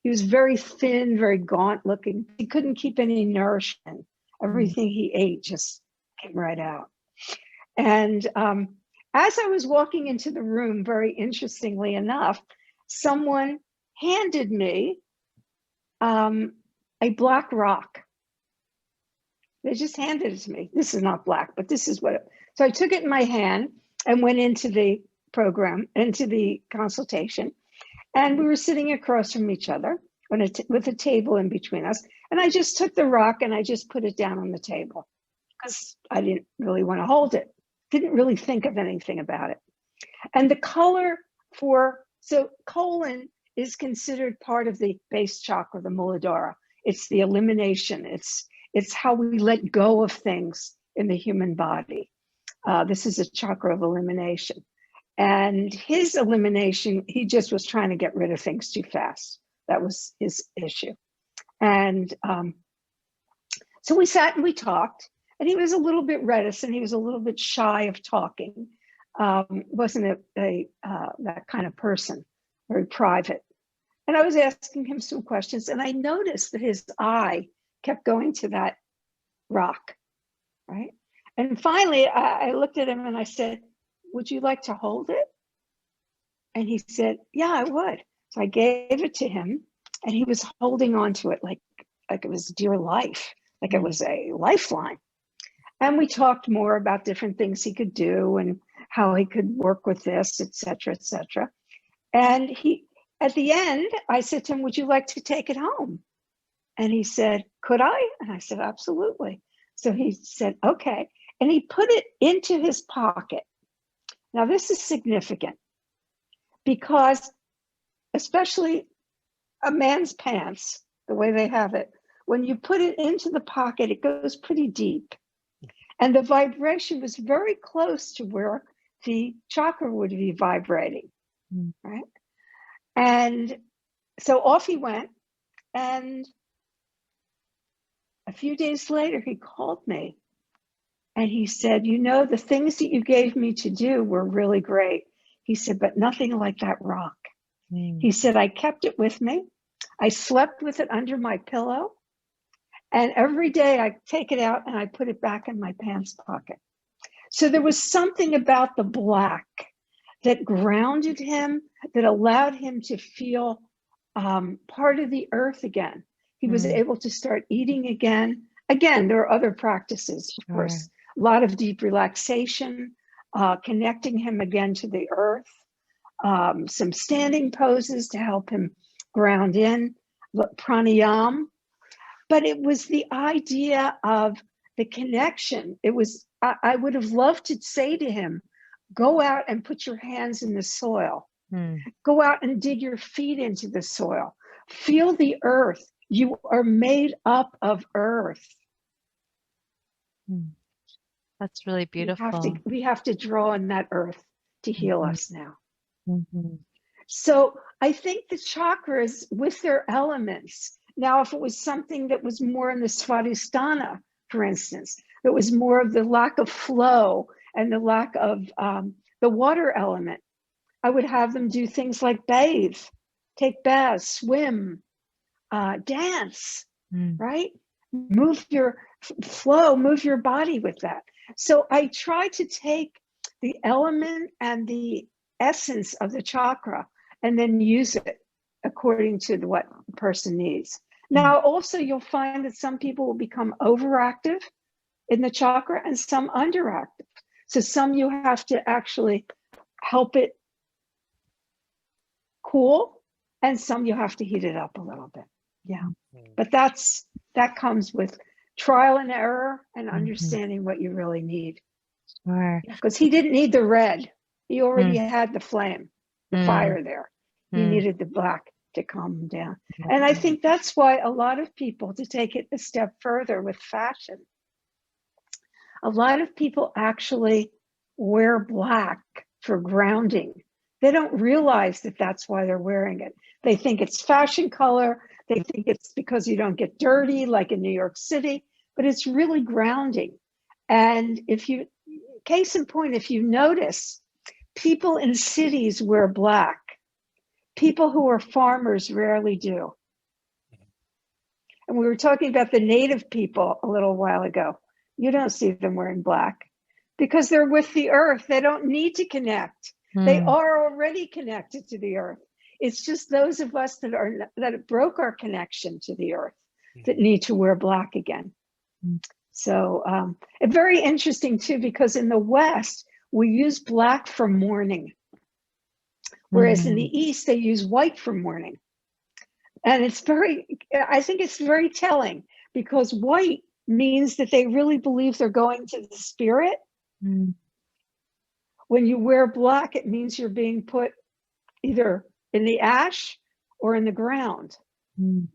He was very thin, very gaunt looking. He couldn't keep any nourishment. Everything he ate just came right out. And as I was walking into the room, very interestingly enough, someone handed me a black rock. They just handed it to me. This is not black, but this is what it, so I took it in my hand and went into the program, into the consultation. And we were sitting across from each other with a table in between us. And I just took the rock and I just put it down on the table because I didn't really want to hold it. didn't really think of anything about it. And the color so colon is considered part of the base chakra, the Muladhara. It's the elimination. It's how we let go of things in the human body. This is a chakra of elimination. And his elimination, he just was trying to get rid of things too fast. That was his issue. And so we sat and we talked, and he was a little bit reticent. He was a little bit shy of talking. Wasn't that kind of person, very private. And I was asking him some questions, and I noticed that his eye kept going to that rock, right? And finally, I looked at him and I said, would you like to hold it? And he said, yeah, I would. So I gave it to him, and he was holding on to it like it was dear life, like it was a lifeline. And we talked more about different things he could do and how he could work with this, et cetera, et cetera. And at the end, I said to him, would you like to take it home? And he said, could I? And I said, absolutely. So he said, okay. And he put it into his pocket. Now, this is significant because especially a man's pants, the way they have it, when you put it into the pocket, it goes pretty deep. And the vibration was very close to where the chakra would be vibrating, right? And so off he went. And a few days later, he called me and he said, you know, the things that you gave me to do were really great. He said, but nothing like that rock. He said, I kept it with me. I slept with it under my pillow. And every day I take it out and I put it back in my pants pocket. So there was something about the black that grounded him, that allowed him to feel part of the earth again. He was able to start eating again. Again, there are other practices, of course, a lot of deep relaxation, connecting him again to the earth, some standing poses to help him ground in, pranayama. But it was the idea of the connection. It was, I would have loved to say to him, go out and put your hands in the soil. Go out and dig your feet into the soil. Feel the earth. You are made up of earth. That's really beautiful. We have to draw on that earth to heal us now. So I think the chakras with their elements. Now, if it was something that was more in the Svadhisthana, for instance, that was more of the lack of flow and the lack of the water element, I would have them do things like bathe, take baths, swim, dance, right? Move your flow, move your body with that. So I try to take the element and the essence of the chakra and then use it according to what the person needs. Now, also, you'll find that some people will become overactive in the chakra and some underactive. So some you have to actually help it cool, and some you have to heat it up a little bit. Yeah. But that comes with trial and error and understanding what you really need. Sure. Because he didn't need the red. He already had the flame, the fire there. He needed the black to calm down. And I think that's why a lot of people, to take it a step further with fashion, a lot of people actually wear black for grounding. They don't realize that that's why they're wearing it. They think it's fashion color. They think it's because you don't get dirty like in New York City, but it's really grounding. And case in point, if you notice, people in cities wear black. People who are farmers rarely do. And we were talking about the native people a little while ago. You don't see them wearing black because they're with the earth. They don't need to connect. They are already connected to the earth. It's just those of us that broke our connection to the earth that need to wear black again. So it's very interesting too, because in the West, we use black for mourning. Whereas in the East, they use white for mourning. And I think it's very telling, because white means that they really believe they're going to the spirit. When you wear black, it means you're being put either in the ash or in the ground. Mm.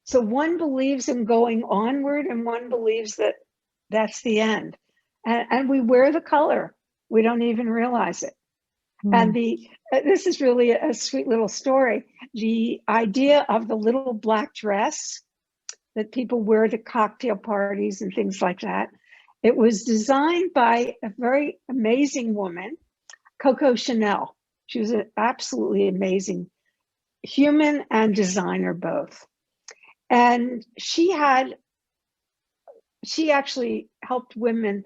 So one believes in going onward and one believes that that's the end. And we wear the color. We don't even realize it. And this is really a sweet little story. The idea of the little black dress that people wear to cocktail parties and things like that, it was designed by a very amazing woman, Coco Chanel. She was an absolutely amazing human and designer both. And she actually helped women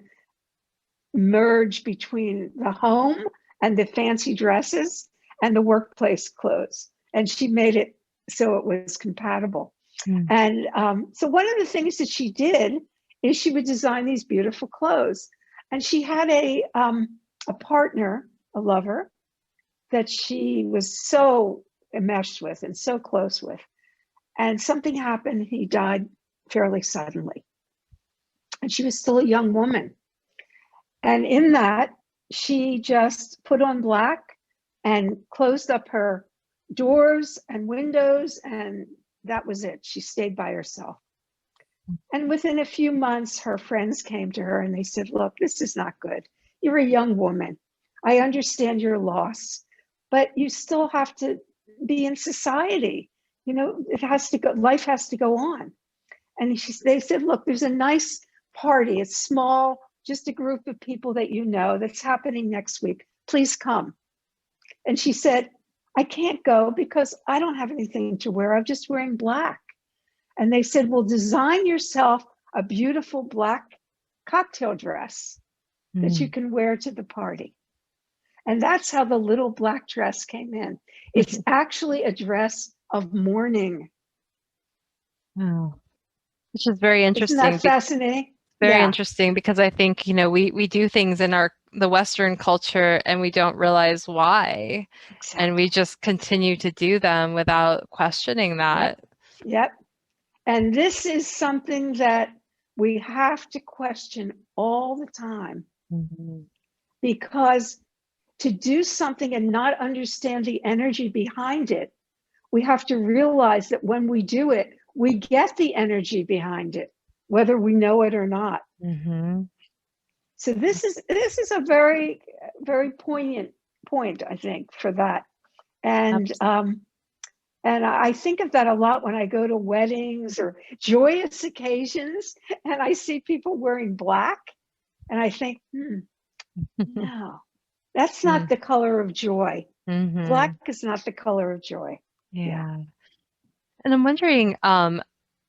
merge between the home and the fancy dresses and the workplace clothes. And she made it so it was compatible. And so one of the things that she did is she would design these beautiful clothes. And she had a partner, a lover, that she was so enmeshed with and so close with. And something happened. He died fairly suddenly. And she was still a young woman. And in that, she just put on black and closed up her doors and windows, and that was it. She stayed by herself. And within a few months, her friends came to her and they said, look, this is not good. You're a young woman. I understand your loss, but you still have to be in society. You know, it has to go, life has to go on. And they said, look, there's a nice party. It's small, just a group of people that you know that's happening next week. Please come. And she said, I can't go because I don't have anything to wear. I'm just wearing black. And they said, well, design yourself a beautiful black cocktail dress that you can wear to the party. And that's how the little black dress came in. It's actually a dress of mourning. Oh, which is very interesting. Isn't that fascinating? Very interesting, because I think, you know, we do things in the Western culture and we don't realize why. Exactly. And we just continue to do them without questioning that. Yep. And this is something that we have to question all the time. Because to do something and not understand the energy behind it, we have to realize that when we do it, we get the energy behind it, whether we know it or not. So this is a very, very poignant point, I think, for that. And I think of that a lot when I go to weddings or joyous occasions and I see people wearing black and I think, no, that's not the color of joy. Black is not the color of joy. Yeah. And I'm wondering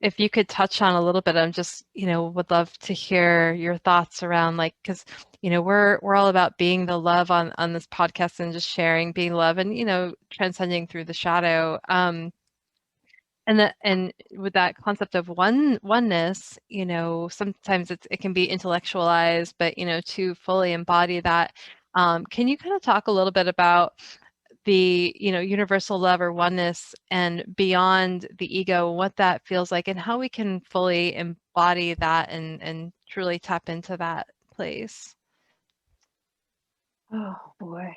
if you could touch on a little bit. I'm just, you know, would love to hear your thoughts around, like, because, you know, we're all about being the love on this podcast and just sharing, being love and, you know, transcending through the shadow. And with that concept of oneness, you know, sometimes it can be intellectualized, but, you know, to fully embody that, can you kind of talk a little bit about the, you know, universal love or oneness and beyond the ego, what that feels like and how we can fully embody that and truly tap into that place? Oh boy.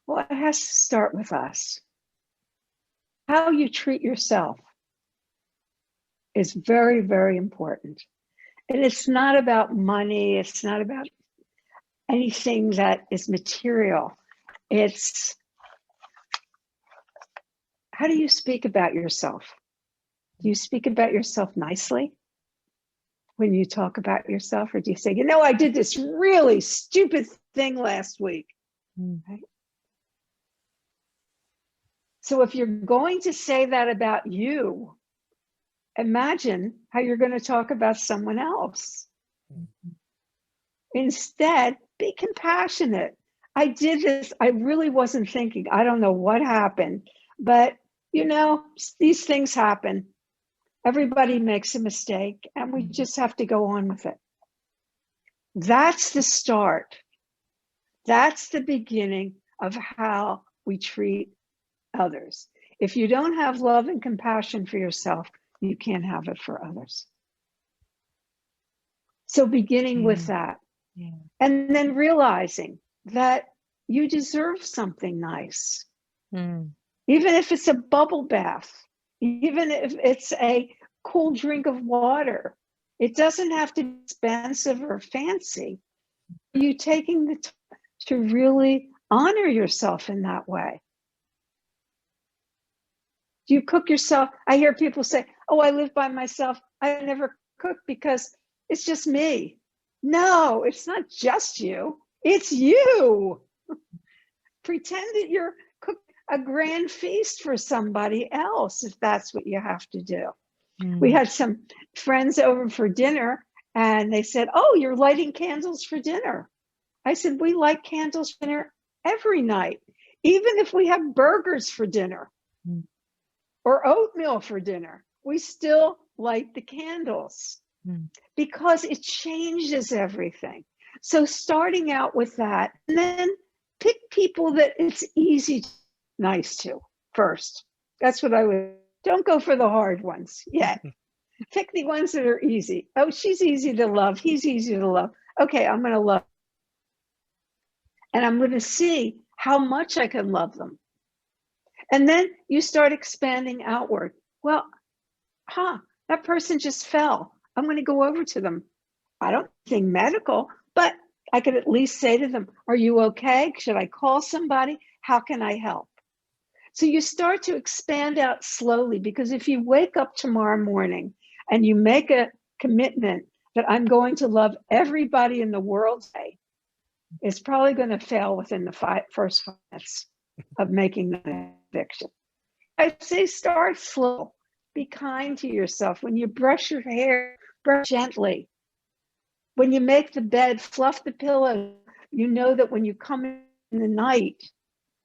Well, it has to start with us. How you treat yourself is very, very important. And it's not about money. It's not about anything that is material. It's how do you speak about yourself? Do you speak about yourself nicely when you talk about yourself? Or do you say, you know, I did this really stupid thing last week? Right? So if you're going to say that about you, imagine how you're going to talk about someone else. Instead, be compassionate. I did this. I really wasn't thinking. I don't know what happened, but you know, these things happen. Everybody makes a mistake and we just have to go on with it. That's the start. That's the beginning of how we treat others. If you don't have love and compassion for yourself, you can't have it for others. So beginning with that, and then realizing that you deserve something nice. Mm. Even if it's a bubble bath, even if it's a cool drink of water, it doesn't have to be expensive or fancy. Are you taking the time to really honor yourself in that way? Do you cook yourself? I hear people say, oh, I live by myself. I never cook because it's just me. No, it's not just you. It's you. Pretend that you're cooking a grand feast for somebody else if that's what you have to do. We had some friends over for dinner and they said, oh, you're lighting candles for dinner. I said, we light candles for dinner every night, even if we have burgers for dinner or oatmeal for dinner, we still light the candles because it changes everything. So starting out with that, and then pick people that it's easy, nice to first. That's what I would, don't go for the hard ones yet. Pick the ones that are easy. Oh, she's easy to love. He's easy to love. Okay, I'm going to love. And I'm going to see how much I can love them. And then you start expanding outward. Well, that person just fell. I'm going to go over to them. I don't think medical, but I could at least say to them, are you okay? Should I call somebody? How can I help? So you start to expand out slowly, because if you wake up tomorrow morning and you make a commitment that I'm going to love everybody in the world today, it's probably going to fail within the first 5 minutes of making that conviction. I say start slow. Be kind to yourself. When you brush your hair, brush gently. When you make the bed, fluff the pillow. You know that when you come in the night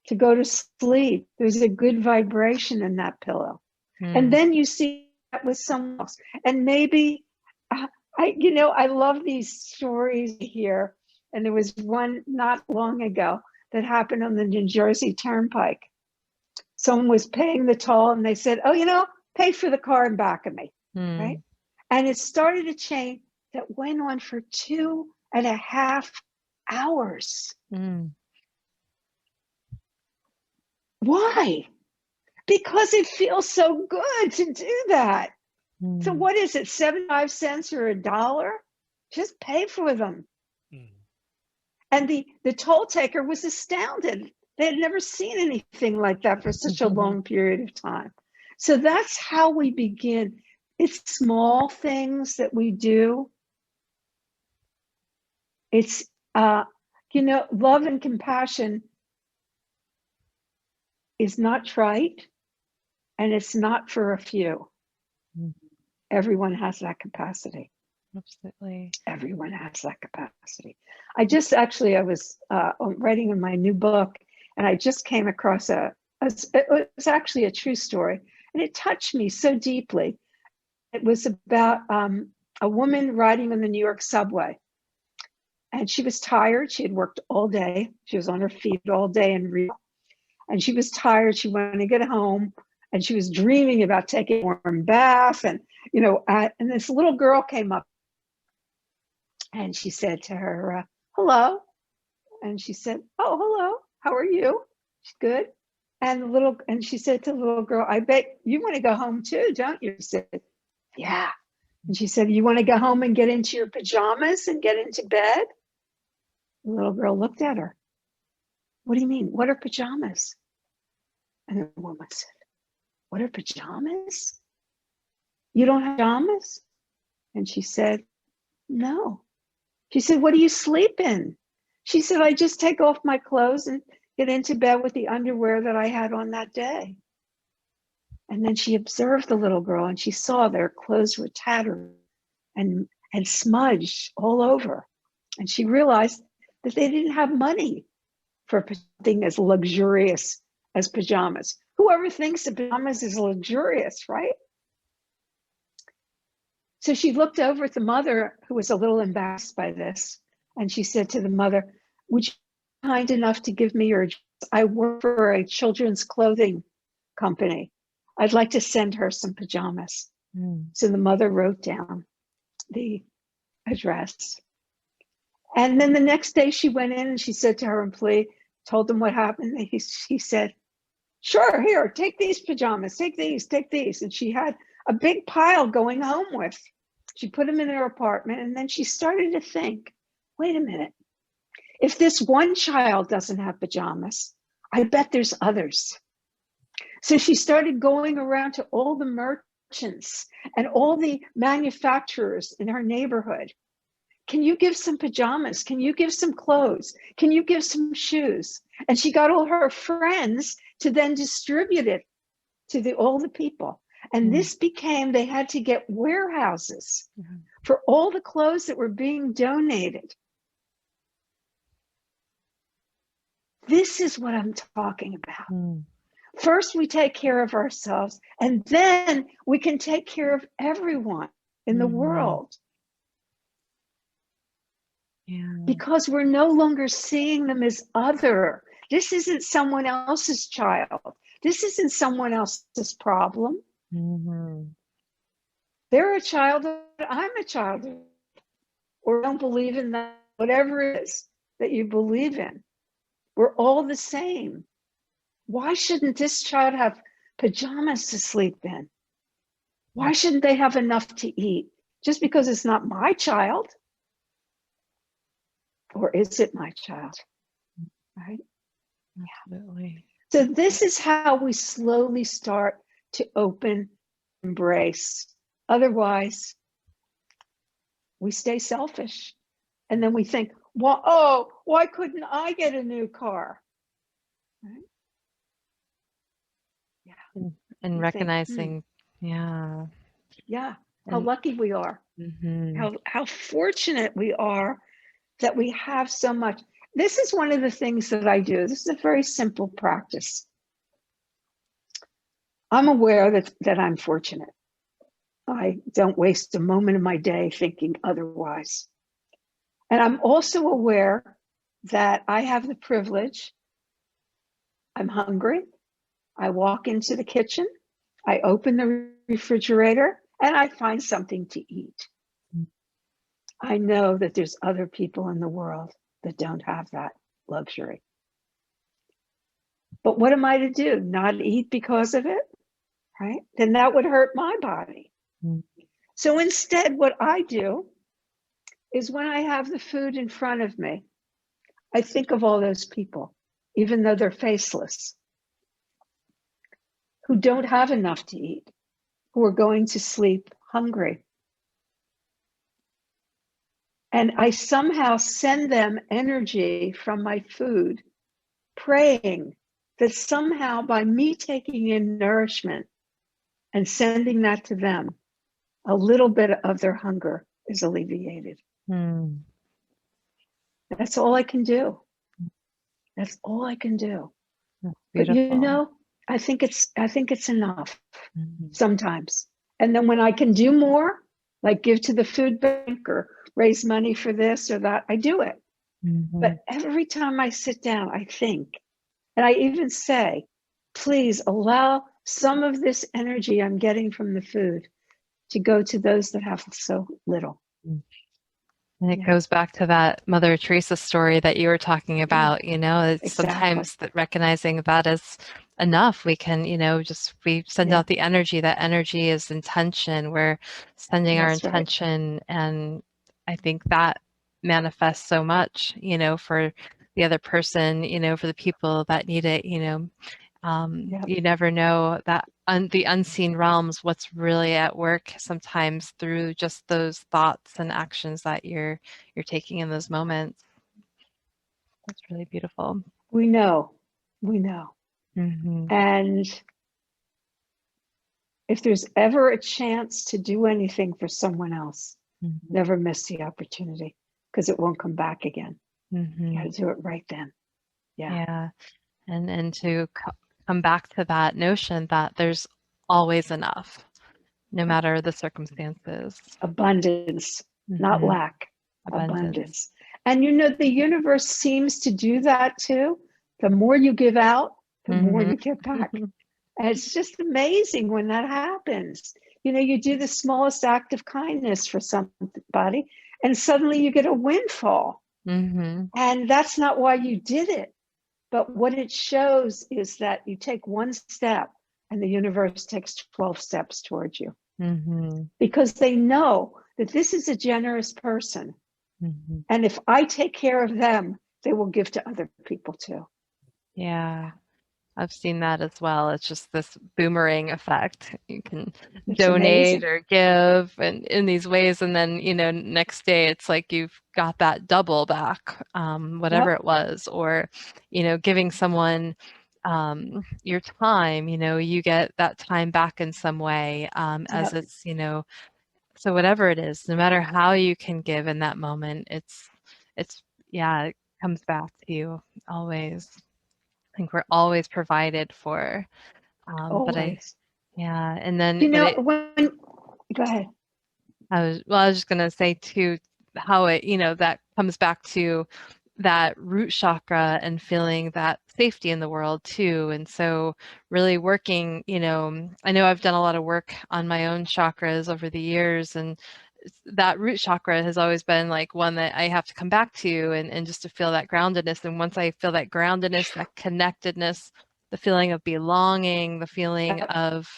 to go to sleep, there's a good vibration in that pillow. And then you see that with someone else. And maybe, I love these stories here. And there was one not long ago that happened on the New Jersey Turnpike. Someone was paying the toll and they said, oh, pay for the car in back of me, right? And it started a chain that went on for 2.5 hours. Why? Because it feels so good to do that. So what is it, 75 cents or $1? Just pay for them. And the toll taker was astounded. They had never seen anything like that for such a long period of time. So that's how we begin. It's small things that we do. It's, love and compassion is not trite, and it's not for a few. Everyone has that capacity. Absolutely. Everyone has that capacity. I was writing in my new book, and I just came across it was actually a true story, and it touched me so deeply. It was about a woman riding on the New York subway, and she was tired. She had worked all day. She was on her feet all day and she was tired. She wanted to get home, and she was dreaming about taking a warm bath. And, and this little girl came up and she said to her, hello. And she said, oh, hello. How are you? She's good. And she said to the little girl, I bet you want to go home too, don't you? She said, yeah. And she said, you want to go home and get into your pajamas and get into bed? The little girl looked at her. What do you mean? What are pajamas? And the woman said, what are pajamas? You don't have pajamas? And she said, no. She said, what do you sleep in? She said, I just take off my clothes and get into bed with the underwear that I had on that day. And then she observed the little girl, and she saw their clothes were tattered and smudged all over. And she realized that they didn't have money for something as luxurious as pajamas. Whoever thinks that pajamas is luxurious, right? So she looked over at the mother, who was a little embarrassed by this. And she said to the mother, would you be kind enough to give me your address? I work for a children's clothing company. I'd like to send her some pajamas. So the mother wrote down the address. And then the next day she went in and she said to her employee, told them what happened. She said, sure, here, take these pajamas, take these. And she had a big pile going home with. She put them in her apartment, and then she started to think, wait a minute. If this one child doesn't have pajamas, I bet there's others. So she started going around to all the merchants and all the manufacturers in her neighborhood. Can you give some pajamas? Can you give some clothes? Can you give some shoes? And she got all her friends to then distribute it to all the people. And this became, they had to get warehouses for all the clothes that were being donated. This is what I'm talking about. First, we take care of ourselves, and then we can take care of everyone in the world. Because we're no longer seeing them as other. This isn't someone else's child. This isn't someone else's problem. They're a child, I'm a child, or don't believe in that, whatever it is that you believe in. We're all the same. Why shouldn't this child have pajamas to sleep in? Why shouldn't they have enough to eat? Just because it's not my child? Or is it my child? Right? Absolutely. So this is how we slowly start to open, embrace. Otherwise, we stay selfish. And then we think, well, oh, why couldn't I get a new car? Right? Yeah. And recognizing, how lucky we are. How fortunate we are that we have so much. This is one of the things that I do. This is a very simple practice. I'm aware that I'm fortunate. I don't waste a moment of my day thinking otherwise. And I'm also aware that I have the privilege. I'm hungry. I walk into the kitchen. I open the refrigerator and I find something to eat. I know that there's other people in the world that don't have that luxury. But what am I to do? Not eat because of it? Right? Then that would hurt my body. So instead, what I do is when I have the food in front of me, I think of all those people, even though they're faceless, who don't have enough to eat, who are going to sleep hungry. And I somehow send them energy from my food, praying that somehow by me taking in nourishment and sending that to them, a little bit of their hunger is alleviated. That's all I can do. That's all I can do. But you know, I think it's enough sometimes. And then when I can do more, like give to the food bank or raise money for this or that, I do it. But every time I sit down, I think, and I even say, please allow some of this energy I'm getting from the food to go to those that have so little. And it goes back to that Mother Teresa story that you were talking about, you know, it's sometimes that recognizing that is enough. We can, you know, we send out the energy. That energy is intention. We're sending our intention. And I think that manifests so much, you know, for the other person, you know, for the people that need it, you know. You never know that the unseen realms, what's really at work sometimes through just those thoughts and actions that you're taking in those moments. That's really beautiful. We know. And if there's ever a chance to do anything for someone else, never miss the opportunity, because it won't come back again. You got to do it right then. And to come back to that notion that there's always enough, no matter the circumstances. Abundance, not lack. Abundance. And you know, the universe seems to do that too. The more you give out, the more you get back. And it's just amazing when that happens. You know, you do the smallest act of kindness for somebody and suddenly you get a windfall. Mm-hmm. And that's not why you did it. But what it shows is that you take one step and the universe takes 12 steps towards you, Mm-hmm. because they know that this is a generous person. Mm-hmm. And if I take care of them, they will give to other people too. Yeah. I've seen that as well. It's just this boomerang effect. You can It's donate amazing. or give and in these ways, and then, next day it's like you've got that double back, whatever Yep. it was, or, giving someone your time, you get that time back in some way, as Yep. it's, so whatever it is, no matter how you can give in that moment, it's, yeah, it comes back to you always. I think we're always provided for. But Always. yeah, and then, You but know, go ahead. I was just gonna say too, how it, that comes back to that root chakra and feeling that safety in the world too. And so really working, I know I've done a lot of work on my own chakras over the years, and that root chakra has always been like one that I have to come back to, and just to feel that groundedness. And once I feel that groundedness, that connectedness, the feeling of belonging, the feeling of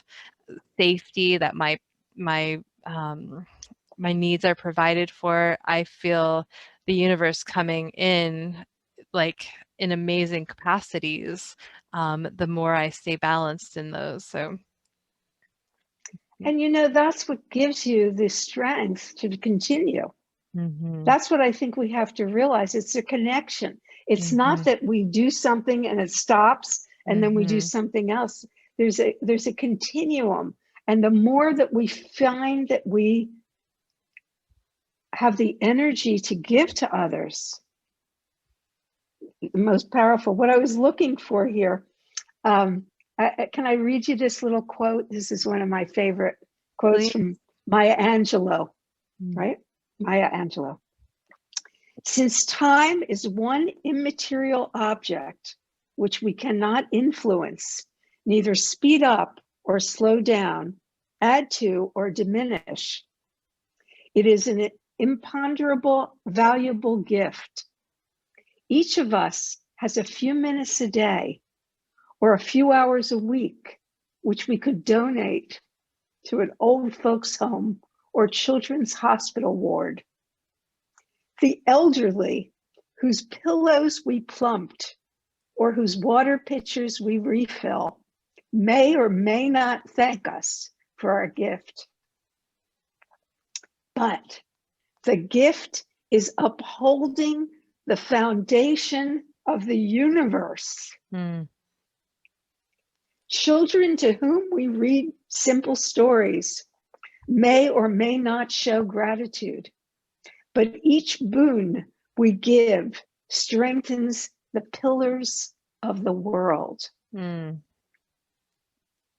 safety, that my my needs are provided for, I feel the universe coming in like in amazing capacities, the more I stay balanced in those. So And that's what gives you the strength to continue. mm-hmm, That's what I think we have to realize. It's a connection. It's mm-hmm, not that we do something and it stops and then we do mm-hmm, something else. There's a continuum. And the more that we find that we have the energy to give to others, the most powerful. What I was looking for here, can I read you this little quote? This is one of my favorite quotes please. from Maya Angelou, right? Maya Angelou. Since time is one immaterial object which we cannot influence, neither speed up or slow down, add to or diminish, it is an imponderable, valuable gift. Each of us has a few minutes a day or a few hours a week, which we could donate to an old folks' home or children's hospital ward. The elderly, whose pillows we plumped or whose water pitchers we refill, may or may not thank us for our gift. But the gift is upholding the foundation of the universe. Mm, Children to whom we read simple stories may or may not show gratitude, but each boon we give strengthens the pillars of the world. mm,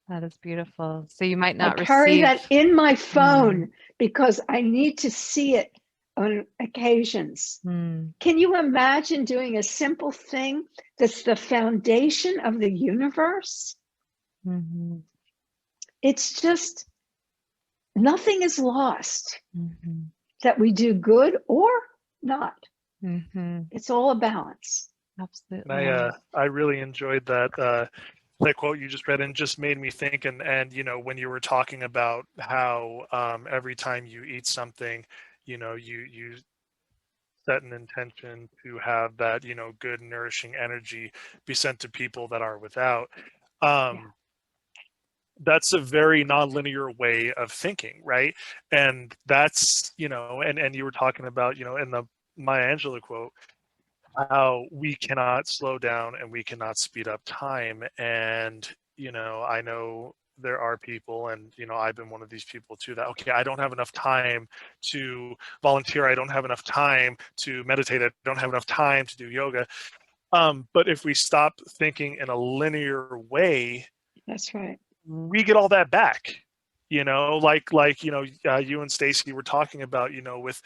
that is beautiful. So you might I not carry receive. that in my phone because I need to see it on occasions. Mm, Can you imagine doing a simple thing that's the foundation of the universe? mm-hmm, It's just, nothing is lost mm-hmm, that we do good or not. mm-hmm, It's all a balance. And absolutely. I really enjoyed that quote you just read, and just made me think. And when you were talking about how every time you eat something, you set an intention to have that good nourishing energy be sent to people that are without. Yeah. That's a very nonlinear way of thinking, right? And that's and you were talking about in the Maya Angelou quote, how we cannot slow down and we cannot speed up time. And I know there are people, and I've been one of these people too, that okay, I don't have enough time to volunteer, I don't have enough time to meditate, I don't have enough time to do yoga. But if we stop thinking in a linear way, That's right. we get all that back. Like you and Stacy were talking about, with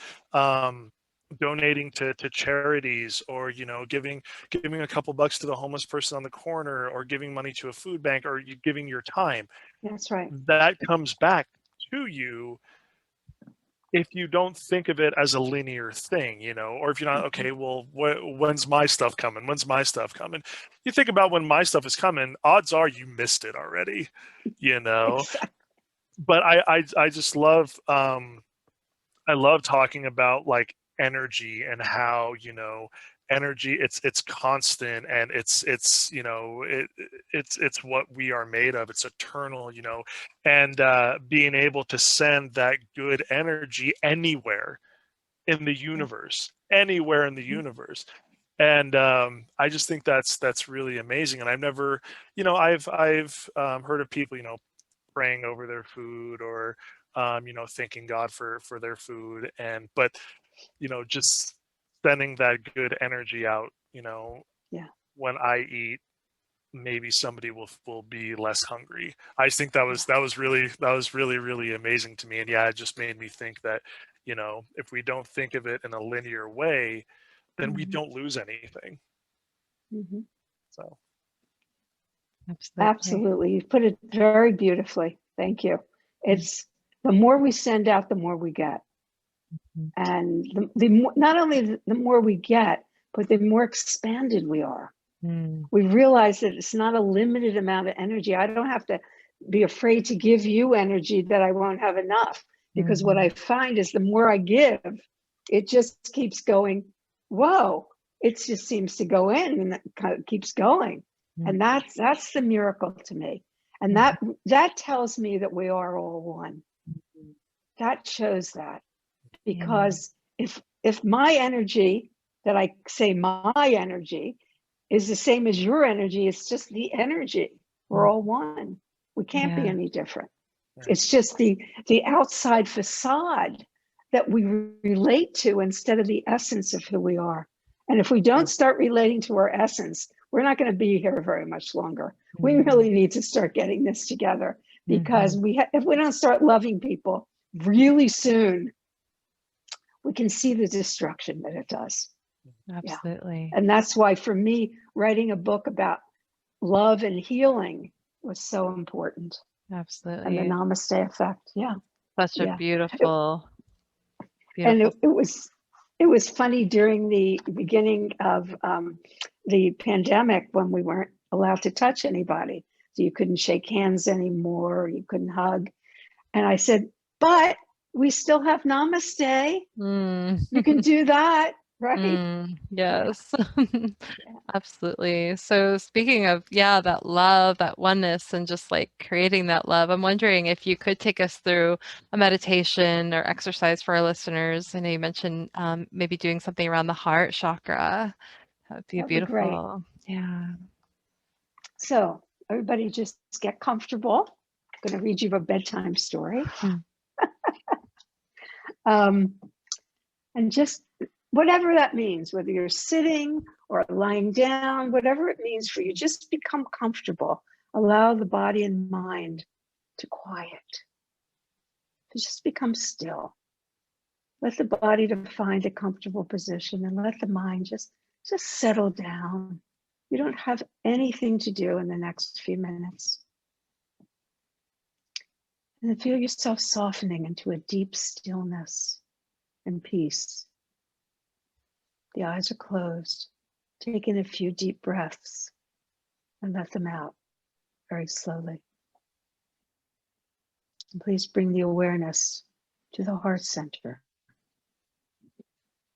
donating to charities, or giving a couple bucks to the homeless person on the corner, or giving money to a food bank, or you giving your time. That's right. That comes back to you if you don't think of it as a linear thing, you know, or if you're not, okay, well, when's my stuff coming? When's my stuff coming? You think about when my stuff is coming, odds are you missed it already, you know. Exactly. But I just love I love talking about like energy and how, you know, energy, it's constant, and it's you know, it's what we are made of. It's eternal, you know. And being able to send that good energy anywhere in the universe, anywhere in the universe. And I just think that's really amazing. And I've never, you know, I've heard of people, you know, praying over their food, or you know, thanking God for their food. And but you know, just sending that good energy out, you know, Yeah. when I eat, maybe somebody will be less hungry. I just think that was really amazing to me. And yeah, it just made me think that, you know, if we don't think of it in a linear way, then we Mhm. don't lose anything. Mhm. So Absolutely. Absolutely. You put it very beautifully. Thank you. It's the more we send out, the more we get. Mhm. And the more, not only the more we get, but the more expanded we are. Mm. We realize that it's not a limited amount of energy. I don't have to be afraid to give you energy that I won't have enough, because what I find is the more I give, it just keeps going. Whoa, it just seems to go in, and it kind of keeps going. And that's the miracle to me. And that tells me that we are all one. That shows that, because if my energy, that I say my energy, is the same as your energy, it's just the energy. We're all one. We can't be Yeah. any different. Right. It's just the outside facade that we relate to instead of the essence of who we are. And if we don't start relating to our essence, we're not going to be here very much longer. We really need to start getting this together, because if we don't start loving people really soon, we can see the destruction that it does. Absolutely. And that's why, for me, writing a book about love and healing was so important. Absolutely. And the Namaste Effect. Yeah. Such a Yeah. beautiful, And beautiful. it was funny during the beginning of the pandemic, when we weren't allowed to touch anybody. So you couldn't shake hands anymore, you couldn't hug. And I said, but we still have Namaste. You can do that, right? Yes. Absolutely. So speaking of, that love, that oneness, and just like creating that love, I'm wondering if you could take us through a meditation or exercise for our listeners. I know you mentioned maybe doing something around the heart chakra. That would be That'd be great. beautiful. Yeah. So everybody just get comfortable. I'm going to read you a bedtime story. And just whatever that means, whether you're sitting or lying down, whatever it means for you, just become comfortable. Allow the body and mind to quiet, to just become still. Let the body to find a comfortable position, and let the mind just settle down. You don't have anything to do in the next few minutes. And then feel yourself softening into a deep stillness and peace. The eyes are closed. Take in a few deep breaths and let them out very slowly. And please bring the awareness to the heart center.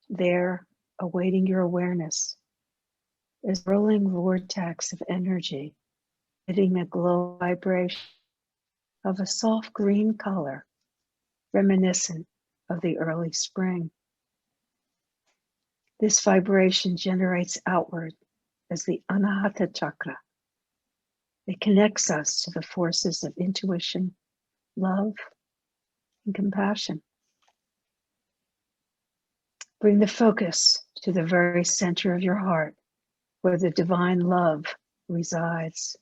There, awaiting your awareness, is a rolling vortex of energy, emitting a glow vibration of a soft green color, reminiscent of the early spring. This vibration generates outward as the Anahata chakra. It connects us to the forces of intuition, love, and compassion. Bring the focus to the very center of your heart, where the divine love resides.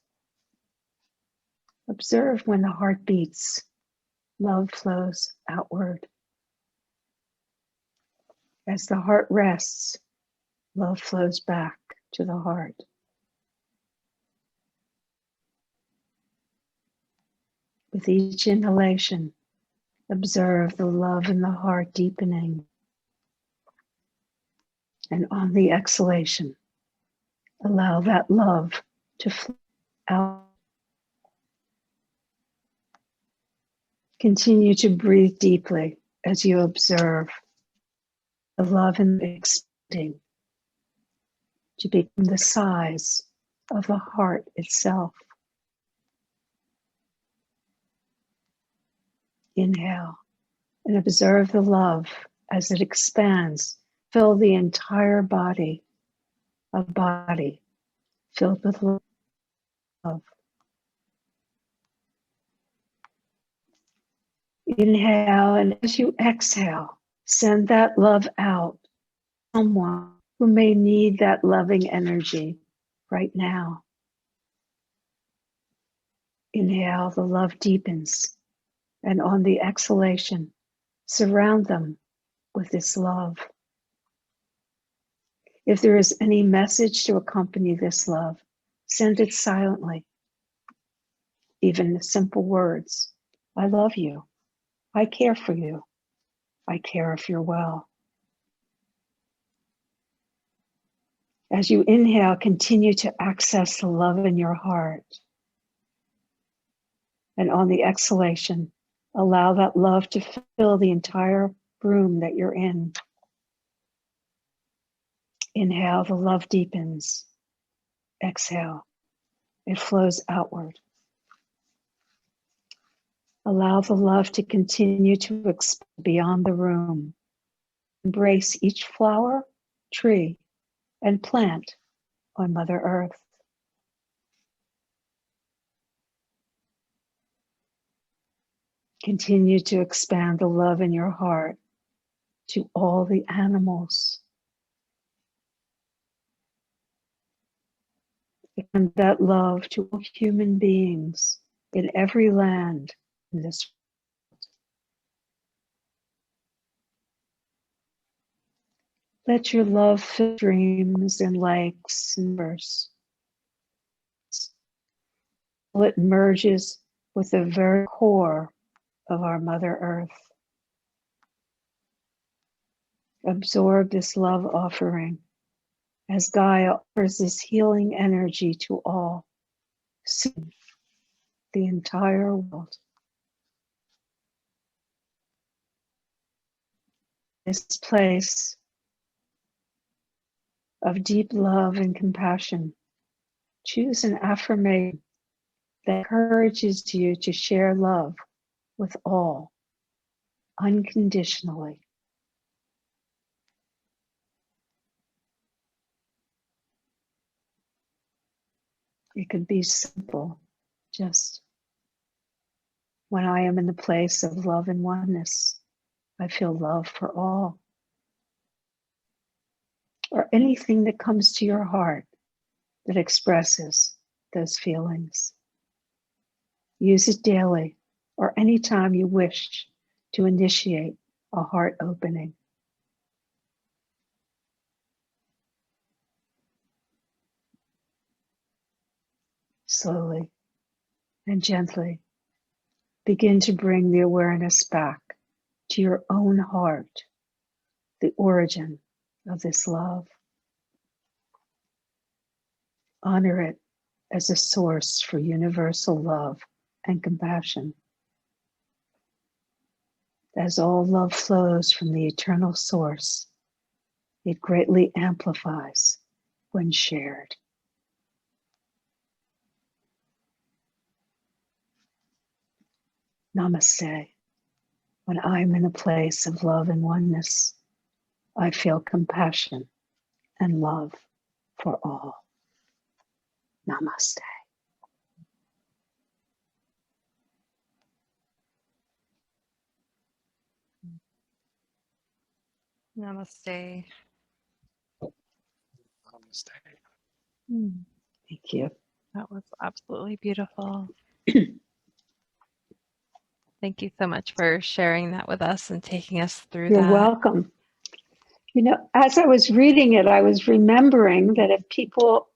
Observe when the heart beats, love flows outward. As the heart rests, love flows back to the heart. With each inhalation, Observe the love in the heart deepening. And on the exhalation, allow that love to flow out. Continue to breathe deeply as you observe the love and expanding to become the size of the heart itself. Inhale and observe the love as it expands. Fill the entire body, a body filled with love. Inhale, and as you exhale, send that love out to someone who may need that loving energy right now. Inhale, the love deepens, and on the exhalation, surround them with this love. If there is any message to accompany this love, send it silently. Even the simple words, I love you. I care for you. I care if you're well. As you inhale, continue to access the love in your heart. And on the exhalation, allow that love to fill the entire room that you're in. Inhale, the love deepens. Exhale, it flows outward. Allow the love to continue to expand beyond the room. Embrace each flower, tree, and plant on Mother Earth. Continue to expand the love in your heart to all the animals. And that love to all human beings in every land in this world. Let your love fill streams and lakes and rivers. It merges with the very core of our Mother Earth. Absorb this love offering as Gaia offers this healing energy to all, soon, the entire world. This place of deep love and compassion, choose an affirmation that encourages you to share love with all, unconditionally. It could be simple, just when I am in the place of love and oneness, I feel love for all. Or anything that comes to your heart that expresses those feelings. Use it daily or anytime you wish to initiate a heart opening. Slowly and gently begin to bring the awareness back to your own heart, the origin of this love. Honor it as a source for universal love and compassion. As all love flows from the eternal source, it greatly amplifies when shared. Namaste. When I'm in a place of love and oneness, I feel compassion and love for all. Namaste. Namaste. Namaste. Thank you. That was absolutely beautiful. Thank you so much for sharing that with us and taking us through You're that. welcome. You know, as I was reading it, I was remembering that if people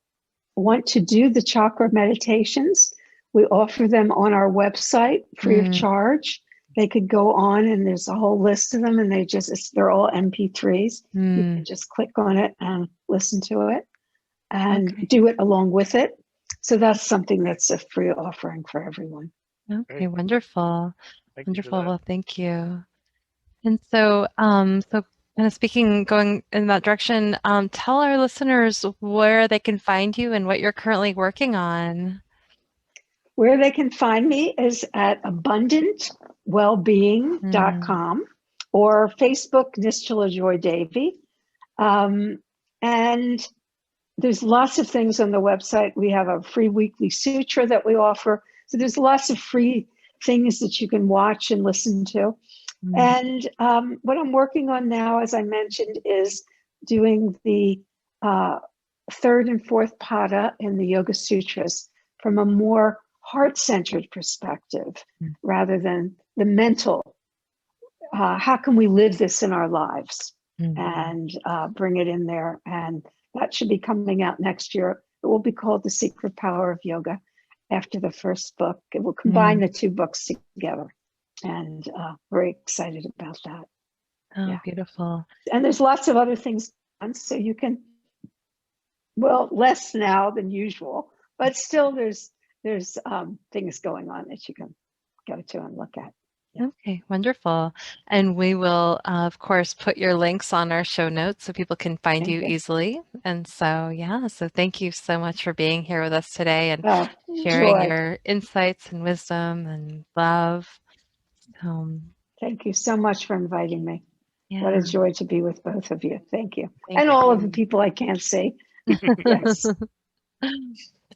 want to do the chakra meditations, we offer them on our website free of charge. they could go on, and there's a whole list of them, and they're all MP3s. You can just click on it and listen to it and do it along with it. So that's something that's a free offering for everyone. Okay, Great. wonderful. Thank you for Wonderful. that. Well, thank you. And so, so kind of speaking, going in that direction, tell our listeners where they can find you and what you're currently working on. Where they can find me is at abundantwellbeing.com or Facebook, Nischala Joy Devi. And there's lots of things on the website. We have a free weekly sutra that we offer. So there's lots of free things that you can watch and listen to. And what I'm working on now, as I mentioned, is doing the third and fourth pada in the Yoga Sutras from a more heart-centered perspective rather than the mental. How can we live this in our lives and bring it in there? And that should be coming out next year. It will be called The Secret Power of Yoga after the first book. It will combine the two books together. And very excited about that. Oh, beautiful. And there's lots of other things done, so you can, well, less now than usual, but still there's things going on that you can go to and look at. Okay, wonderful. And we will, of course, put your links on our show notes so people can find you easily. And so, yeah, so thank you so much for being here with us today and sharing your insights and wisdom and love. Thank you so much for inviting me. Yeah. What a joy to be with both of you. Thank you. And all of the people I can't see. Yes.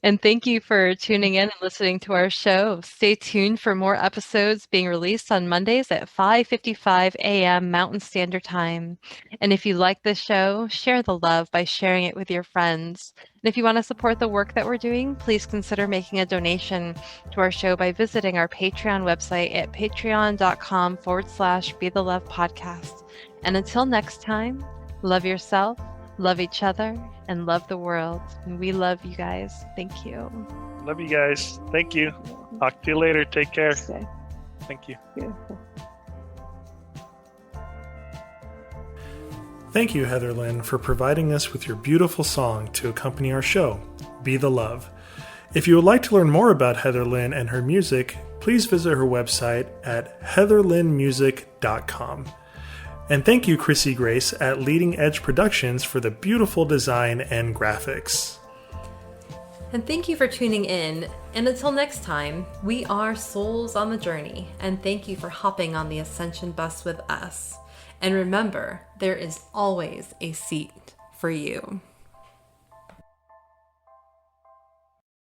And thank you for tuning in and listening to our show. Stay tuned for more episodes being released on Mondays at 5:55 a.m. Mountain Standard Time. And if you like this show, share the love by sharing it with your friends. And if you want to support the work that we're doing, please consider making a donation to our show by visiting our Patreon website at patreon.com/Be the Love Podcast. And until next time, love yourself, love each other, and love the world. And we love you guys. Thank you. Love you guys. Thank you. Talk to you later. Take care. Okay. Thank you. Beautiful. Thank you, Heather Lynn, for providing us with your beautiful song to accompany our show, Be the Love. If you would like to learn more about Heather Lynn and her music, please visit her website at heatherlynnmusic.com. And thank you, Chrissy Grace at Leading Edge Productions for the beautiful design and graphics. And thank you for tuning in. And until next time, we are souls on the journey. And thank you for hopping on the Ascension bus with us. And remember, there is always a seat for you.